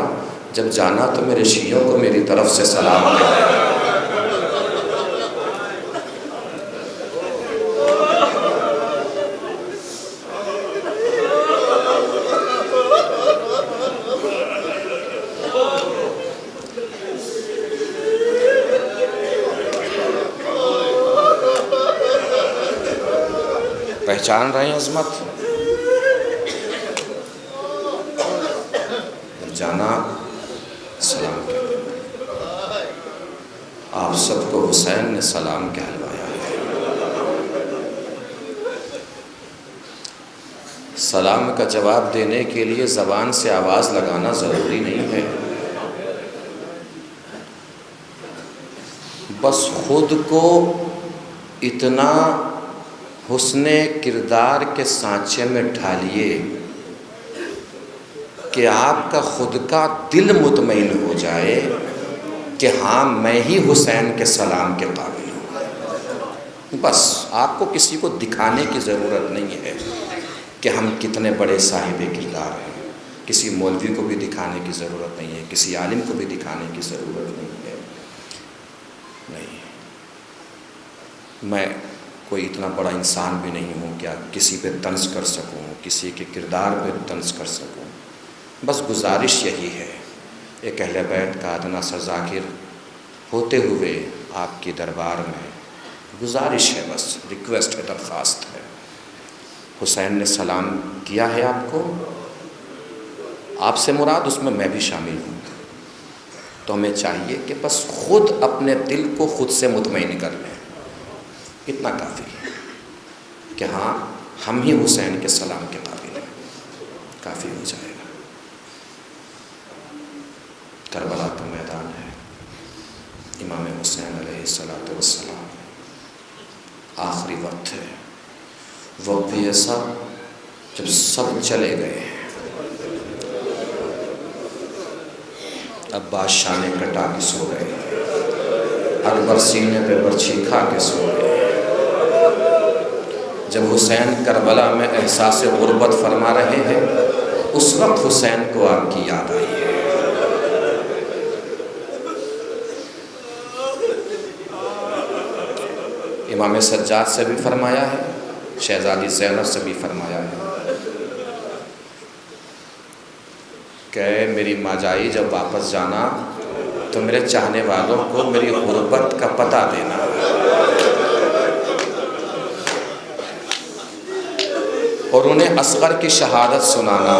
جب جانا تو میرے شیعوں کو میری طرف سے سلام کہہ۔ پہچان رہے ہیں عظمت؟ جانا سلام کہہ، آپ سب کو حسین نے سلام کہلوایا ہے۔ سلام کا جواب دینے کے لیے زبان سے آواز لگانا ضروری نہیں ہے، بس خود کو اتنا حسن کردار کے سانچے میں ڈھالیے کہ آپ کا خود کا دل مطمئن ہو جائے کہ ہاں میں ہی حسین کے سلام کے قابل ہوں۔ بس آپ کو کسی کو دکھانے کی ضرورت نہیں ہے کہ ہم کتنے بڑے صاحب کردار ہیں، کسی مولوی کو بھی دکھانے کی ضرورت نہیں ہے، کسی عالم کو بھی دکھانے کی ضرورت نہیں ہے۔ نہیں، میں کوئی اتنا بڑا انسان بھی نہیں ہوں کیا کسی پہ طنز کر سکوں، کسی کے کردار پہ طنز کر سکوں۔ بس گزارش یہی ہے، ایک اہل بیت کا ادنا سا ذاکر ہوتے ہوئے آپ کے دربار میں گزارش ہے، بس ریکویسٹ ہے، درخواست ہے۔ حسین نے سلام کیا ہے آپ کو، آپ سے مراد اس میں بھی شامل ہوں، تو ہمیں چاہیے کہ بس خود اپنے دل کو خود سے مطمئن کر لیں، اتنا کافی ہے کہ ہاں ہم ہی حسین کے سلام کے قابل ہیں، کافی ہو جائے گا۔ کربلا کا میدان ہے، امام حسین علیہ السلام، آخری وقت ہے، وقت بھی ایسا جب سب چلے گئے ہیں، اب بادشاہ نے کٹا کے سو گئے، اکبر سینے پہ برچھی کھا کے سو گئے۔ جب حسین کربلا میں احساس غربت فرما رہے ہیں، اس وقت حسین کو آپ کی یاد آئی ہے۔ امام سجاد سے بھی فرمایا ہے، شہزادی زینب سے بھی فرمایا ہے کہ میری ماں جائی جب واپس جانا تو میرے چاہنے والوں کو میری غربت کا پتہ دینا۔ اور انہیں اصغر کی شہادت سنانا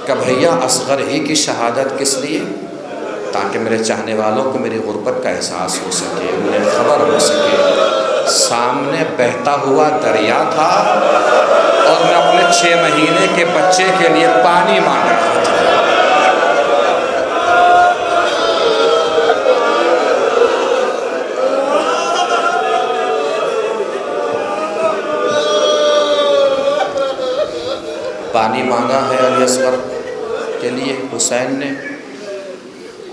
کہ بھیا اصغر ہی کی شہادت کس لیے؟ تاکہ میرے چاہنے والوں کو میری غربت کا احساس ہو سکے، انہیں خبر ہو سکے سامنے بہتا ہوا دریا تھا اور میں اپنے 6 مہینے کے بچے کے لیے پانی مانگ رہا تھا۔ پانی مانگا ہے علی اصغر کے لیے حسین نے،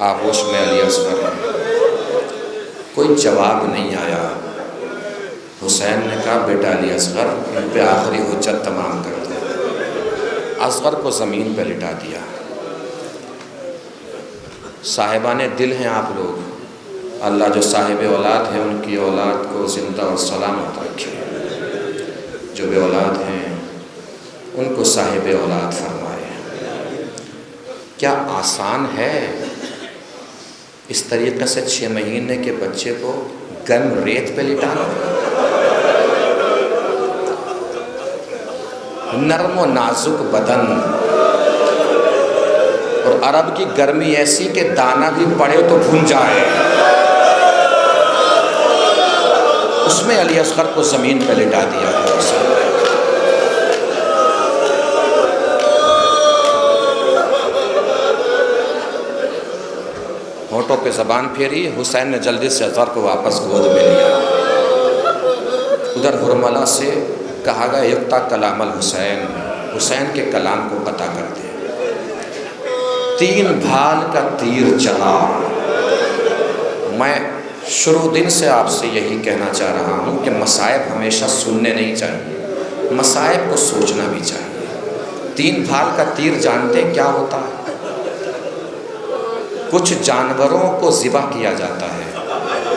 آغوش میں علی اصغر کوئی جواب نہیں آیا۔ حسین نے کہا بیٹا علی اصغر ان پہ آخری حجت تمام کر دو۔ اصغر کو زمین پہ لٹا دیا۔ صاحبان دل ہیں آپ لوگ، اللہ جو صاحب اولاد ہیں ان کی اولاد کو زندہ اور سلامت رکھے، جو بے اولاد ہیں ان کو صاحب اولاد فرمائے۔ کیا آسان ہے اس طریقے سے 6 مہینے کے بچے کو گرم ریت پہ لٹانا؟ نرم و نازک بدن، اور عرب کی گرمی ایسی کہ دانہ بھی پڑے تو بھن جائے، اس میں علی اصغر کو زمین پہ لٹا دیا ہے۔ ہونٹوں پہ زبان پھیری، حسین نے جلدی سے اصغر کو واپس گود میں لیا۔ ادھر حرملہ سے کہا گیا یقطع کلام الحسین، حسین کے کلام کو قطع کر دے۔ 3 بھال کا تیر چلا۔ میں شروع دن سے آپ سے یہی کہنا چاہ رہا ہوں کہ مصائب ہمیشہ سننے نہیں چاہیے، مصائب کو سوچنا بھی چاہیے۔ 3 بھال کا تیر جانتے کیا ہوتا ہے؟ کچھ جانوروں کو ذبح کیا جاتا ہے،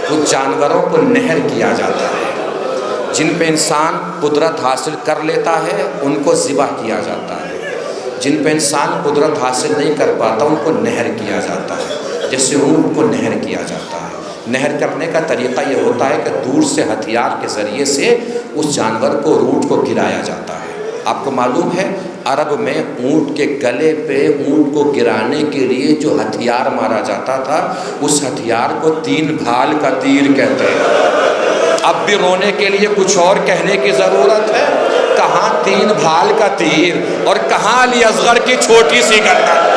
کچھ جانوروں کو نہر کیا جاتا ہے، جن پہ انسان قدرت حاصل کر لیتا ہے ان کو ذبح کیا جاتا ہے، جن پہ انسان قدرت حاصل نہیں کر پاتا ان کو نہر کیا جاتا ہے۔ جیسے اونٹ کو نہر کیا جاتا ہے۔ نہر کرنے کا طریقہ یہ ہوتا ہے کہ دور سے ہتھیار کے ذریعے سے اس جانور کو، روٹ کو گرایا جاتا ہے۔ آپ کو معلوم ہے عرب میں اونٹ کے گلے پہ اونٹ کو گرانے کے لیے جو ہتھیار مارا جاتا تھا اس ہتھیار کو 3 بھال کا تیر کہتے ہیں۔ اب بھی رونے کے لیے کچھ اور کہنے کی ضرورت ہے؟ کہاں 3 بھال کا تیر اور کہاں علی اصغر کی چھوٹی سی گردن۔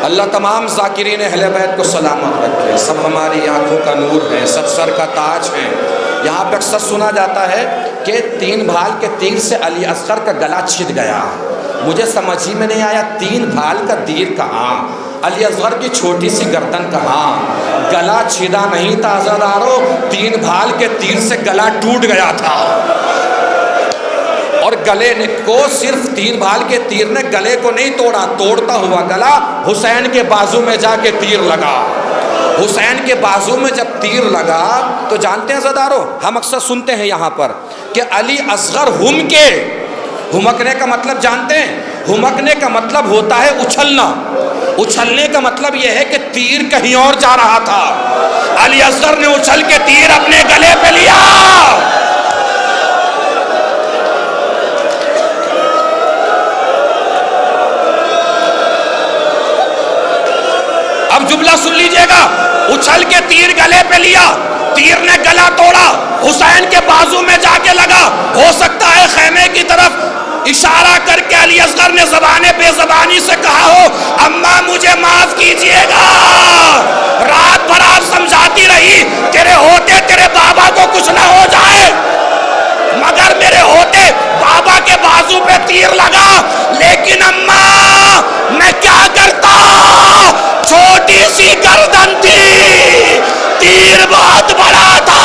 اللہ تمام ذاکرین اہل بیت کو سلامت رکھے، سب ہماری آنکھوں کا نور ہیں، سب سر کا تاج ہیں۔ یہاں پہ اکثر سنا جاتا ہے کہ 3 بھال کے تیر سے علی اصغر کا گلا چھد گیا۔ مجھے سمجھ ہی میں نہیں آیا 3 بھال کا تیر کہاں، علی اصغر کی چھوٹی سی گردن کہاں؟ گلا چھدا نہیں تھا عزادارو، 3 بھال کے تیر سے گلا ٹوٹ گیا تھا، اور گلے کو صرف 3 بھال کے تیر نے گلے کو نہیں توڑا، توڑتا ہوا گلا حسین کے بازو میں جا کے تیر لگا۔ حسین کے بازو میں جب تیر لگا تو جانتے ہیں عزادارو، ہم اکثر سنتے ہیں یہاں پر کہ علی اصغر ہمکے، ہمکنے کا مطلب جانتے ہیں؟ ہمکنے کا مطلب ہوتا ہے اچھلنا۔ اچھلنے کا مطلب یہ ہے کہ تیر کہیں اور جا رہا تھا، علی اصغر نے اچھل کے تیر اپنے گلے پہ لیا۔ اب جملہ سن لیجئے گا، اچھل کے تیر گلے پہ لیا، تیر نے گلا توڑا، حسین کے بازو میں جا کے لگا۔ ہو سکتا ہے خیمے کی طرف اشارہ کر کے علی اصغر نے زبان بے زبانی سے کہا ہو اماں مجھے معاف کیجئے گا، رات بھر آپ سمجھاتی رہی تیرے ہوتے تیرے بابا کو کچھ نہ ہو جائے، مگر میرے ہوتے بابا کے بازو پہ تیر لگا، لیکن اماں میں کیا کرتا، چھوٹی سی گردن تھی، تیر بہت بڑا تھا۔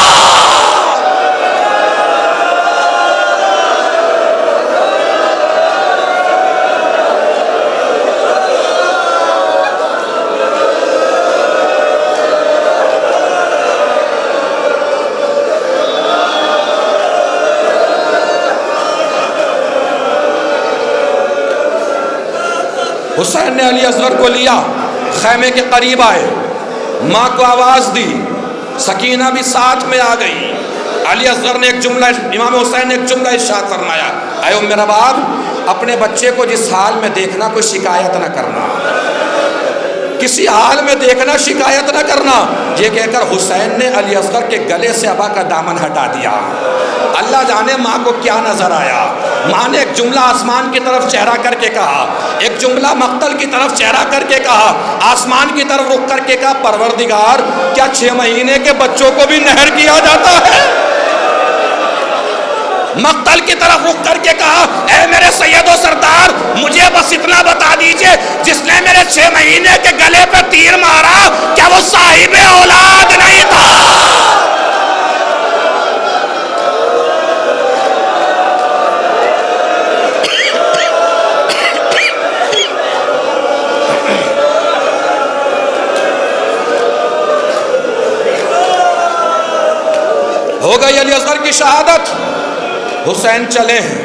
حسین نے علی اصغر کو لیا، خیمے کے قریب آئے، ماں کو آواز دی، سکینہ بھی ساتھ میں آ گئی۔ علی اصغر نے ایک جملہ، امام حسین نے ایک جملہ ارشاد فرمایا، اے میرا باپ، اپنے بچے کو جس حال میں دیکھنا کوئی شکایت نہ کرنا، کسی حال میں دیکھنا شکایت نہ کرنا۔ یہ کہہ کر حسین نے علی اصغر کے گلے سے ابا کا دامن ہٹا دیا۔ اللہ جانے ماں کو کیا نظر آیا۔ ماں نے ایک جملہ آسمان کی طرف چہرہ کر کے کہا، ایک جملہ مقتل کی طرف چہرہ کر کے کہا، آسمان کی طرف رخ کر کے کہا، پروردگار کیا 6 مہینے کے بچوں کو بھی نہر کیا جاتا ہے؟ مقتل کی طرف رخ کر کے کہا، اے میرے سید و سردار، مجھے بس اتنا بتا دیجئے، جس نے میرے 6 مہینے کے گلے پہ تیر مارا کیا وہ صاحب اولاد نہیں تھا؟ ہو گئی علی اصغر کی شہادت۔ حسین چلے ہیں،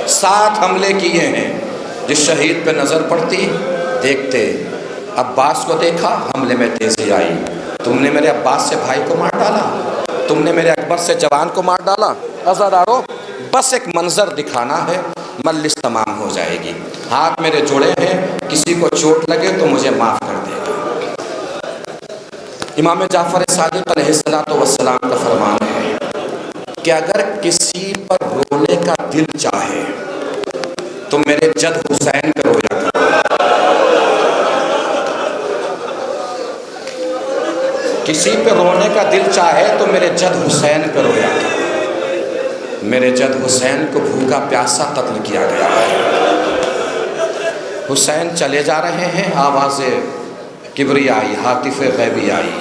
7 حملے کیے ہیں، جس شہید پہ نظر پڑتی دیکھتے۔ عباس کو دیکھا، حملے میں تیزی آئی، تم نے میرے عباس سے بھائی کو مار ڈالا، تم نے میرے اکبر سے جوان کو مار ڈالا۔ عزادارو بس ایک منظر دکھانا ہے، مجلس تمام ہو جائے گی، ہاتھ میرے جوڑے ہیں، کسی کو چوٹ لگے تو مجھے معاف کر دے گا۔ امام جعفر صادق علیہ السلام کا فرمان ہے کہ اگر کسی پر رونے کا دل چاہے تو میرے جد حسین پہ رویا کرو۔ کسی پہ رونے کا دل چاہے تو میرے جد حسین پہ رویا کرو۔ میرے جد حسین کو بھوکا پیاسا قتل کیا گیا ہے۔ حسین چلے جا رہے ہیں، آواز کبریائی ہاتف غیبی آئی،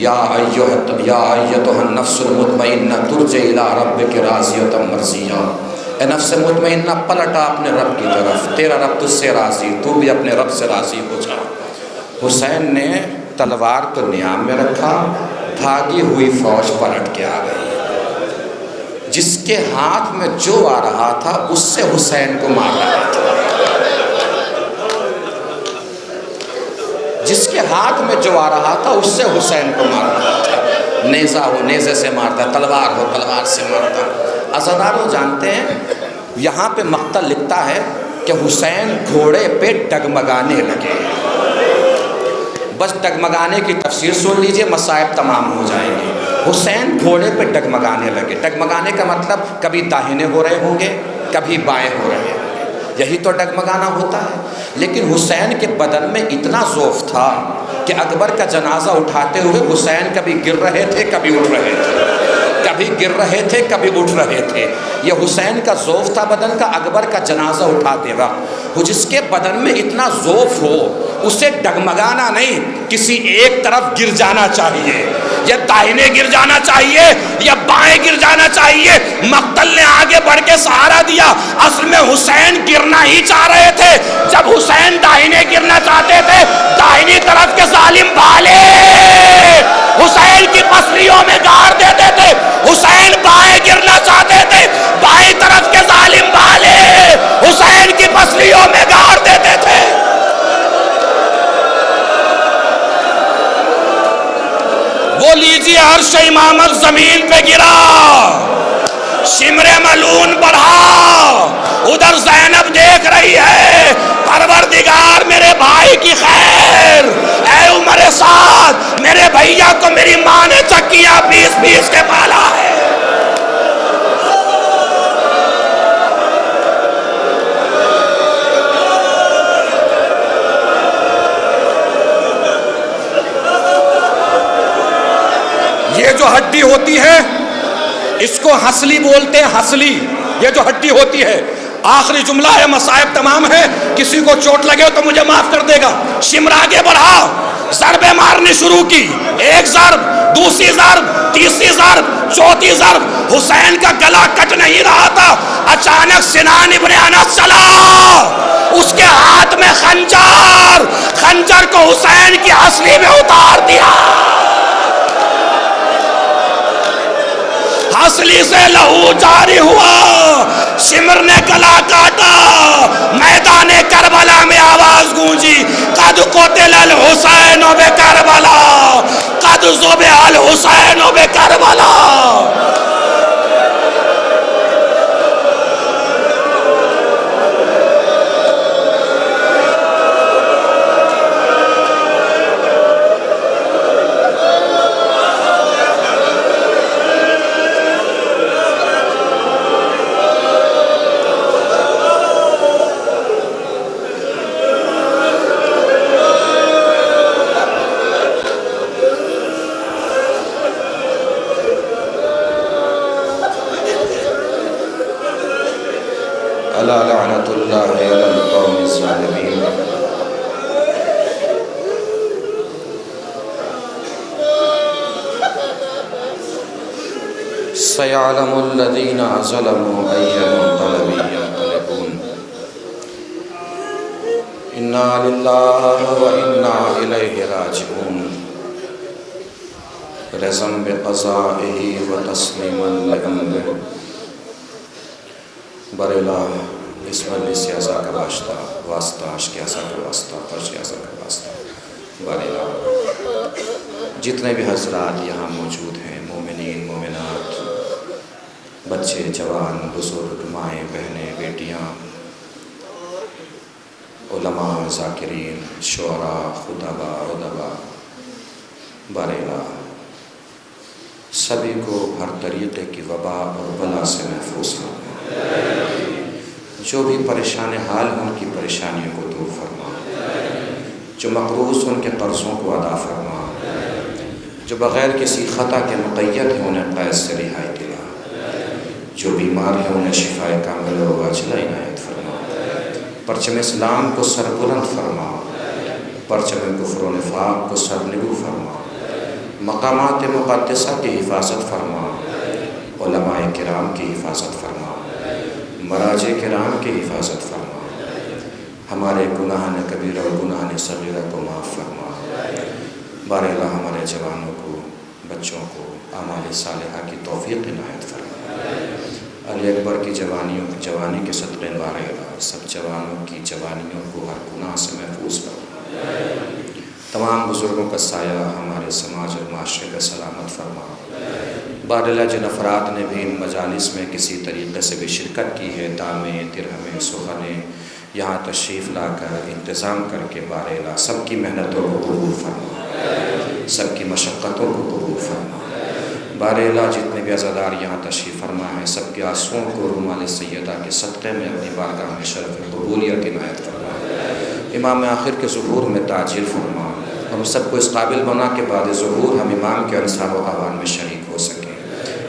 یا ایتها النفس المطمئنہ ترجع الی ربک راضیۃ مرضیہ۔ اے نفس مطمئنہ پلٹا اپنے رب کی طرف، تیرا رب تجھ سے راضی، تو بھی اپنے رب سے راضی ہو جا۔ حسین نے تلوار کو نیام میں رکھا، بھاگی ہوئی فوج پلٹ کے آ گئی۔ جس کے ہاتھ میں جو آ رہا تھا اس سے حسین کو مار رہا تھا، جس کے ہاتھ میں جو آ رہا تھا اس سے حسین کو مار رہا تھا۔ نیزہ ہو نیزے سے مارتا، تلوار ہو تلوار سے مارتا۔ عزادارو جانتے ہیں یہاں پہ مقتل لکھتا ہے کہ حسین گھوڑے پہ ڈگمگانے لگے۔ بس ڈگمگانے کی تفسیر سن لیجئے، مصائب تمام ہو جائیں گے۔ حسین گھوڑے پہ ڈگمگانے لگے۔ ڈگمگانے کا مطلب کبھی داہنے ہو رہے ہوں گے، کبھی بائیں ہو رہے ہوں گے، یہی تو ڈگمگانا ہوتا ہے۔ لیکن حسین کے بدن میں اتنا ذوف تھا کہ اکبر کا جنازہ اٹھاتے ہوئے حسین کبھی گر رہے تھے کبھی اٹھ رہے تھے، کبھی گر رہے تھے کبھی اٹھ رہے تھے۔ یہ حسین کا ذوف تھا بدن کا، اکبر کا جنازہ اٹھاتے وقت وہ جس کے بدن میں اتنا ذوف ہو اسے ڈگمگانا نہیں، کسی ایک طرف گر جانا چاہیے، یا دائیں گر جانا چاہیے یا بائیں گر جانا چاہیے۔ مقتل نے آگے بڑھ کے سہارا دیا، اصل میں حسین گرنا ہی چاہ رہے تھے۔ جب حسین دائیں گرنا چاہتے تھے، دائنی طرف کے ظالم بھالے حسین کی پسلیوں میں گاڑ دیتے تھے۔ حسین بائیں گرنا چاہتے تھے، بائیں طرف کے ظالم بھالے حسین کی پسلیوں میں گاڑ دیتے تھے۔ وہ لیجیے عرش امامت زمین پہ گرا، شمر ملون بڑھا، ادھر زینب دیکھ رہی ہے، پروردگار میرے بھائی کی خیر، اے عمر سعد میرے بھائیا کو میری ماں نے چکیاں پیس پیس کے پالا ہے۔ یہ جو ہڈی ہوتی ہے اس کو ہنسلی بولتے ہیں، ہنسلی، یہ جو ہڈی ہوتی ہے۔ آخری جملہ ہے، مصائب تمام ہے، کسی کو چوٹ لگے تو مجھے معاف کر دے گا۔ شمر آگے بڑھا، ضربیں مارنی شروع کی، ایک ضرب، دوسری ضرب، تیسری ضرب، چوتھی ضرب۔ حسین کا گلا کٹ نہیں رہا تھا، اچانک سنان ابن انس چلا، اس کے ہاتھ میں خنجر، خنجر کو حسین کی ہنسلی میں اتار دیا، ہنسلی سے لہو جاری ہوا، شمر نے گلا کاٹا۔ میدان کربلا میں آواز گونجی قد قتل الحسین بکربلا قد ذبح الحسین بکربلا. الا لعنت اللہ علی القوم الظالمین. سیعلم الذین ظلموا ای منقلب ینقلبون. انا للہ و انا الیہ راجعون. رضا بقضائہ و تسلیما لامرہ. بریلا اس مجلس سیاسہ کا واسطہ عشق اعظم کا واسطہ فرش اعظم کا واسطہ. بریلا جتنے بھی حضرات یہاں موجود ہیں، مومنین مومنات، بچے جوان بزرگ، مائیں بہنیں بیٹیاں، علماء ذاکرین شعراء خطباء ادباء، بریلا سبھی کو ہر طریقے کی وبا اور بلا سے محفوظ فرما. جو بھی پریشان حال ہیں ان کی پریشانیوں کو دور فرما. جو مقروض ان کے قرضوں کو ادا فرما. جو بغیر کسی خطا کے مقید ہیں انہیں قید سے رہائی دلا. جو بیمار ہیں انہیں شفائے کامل و عاجلہ عنایت فرما. پرچم اسلام کو سربلند فرما. پرچم کفر و نفاق کو سرنگو فرما. مقامات مقدسہ کی حفاظت فرما. علماء کرام کی حفاظت فرما. مراجع کرام کی حفاظت فرما. ہمارے گناہان کبیرہ و گناہان صغیرہ کو معاف فرما. بار اللہ ہمارے جوانوں کو، بچوں کو اعمال صالحہ کی توفیق عنایت فرما. علی اکبر کی جوانی کے صدقے بار اللہ سب جوانوں کی جوانیوں کو ہر گناہ سے محفوظ فرما. تمام بزرگوں کا سایہ ہمارے سماج اور معاشرے کا سلامت فرما. بار اللہ جن افراد نے بھی ان مجالس میں کسی طریقے سے بھی شرکت کی ہے، دامیں درہمیں سخنیں یہاں تشریف لا کر انتظام کر کے، بار اللہ سب کی محنتوں کو قبول فرما. سب کی مشقتوں کو قبول فرما. بار اللہ جتنے بھی عزادار یہاں تشریف فرما ہے سب کے آنسوؤں کو رومال سیدہ کے صدقے میں اپنی بارگاہ میں شرف قبولیت عنایت فرما. امام آخر کے ظہور میں تعجیل فرما. ہم سب کو اس قابل بنا کہ بعد ظہور ہم امام کے انصار و آوان میں شریک ہو سکیں.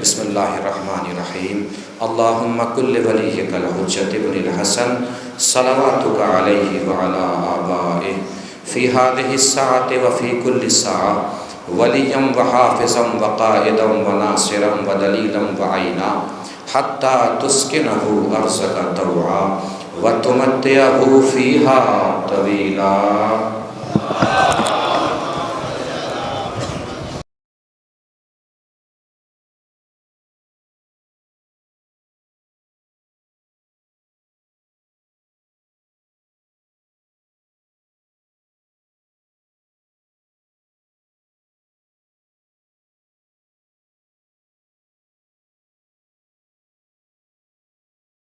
بسم اللہ الرحمن الرحیم. اللہم کل ولیک الحجۃ ابن الحسن صلواتک علیہ وعلی آبائہ فی ہذہ الساعۃ وفی کل ساعہ ولیا وحافظا وقائدا وناصرا ودلیلا وعینا حتی تسکنہ ارضک طوعا وتمتعہ فیہا طویلا.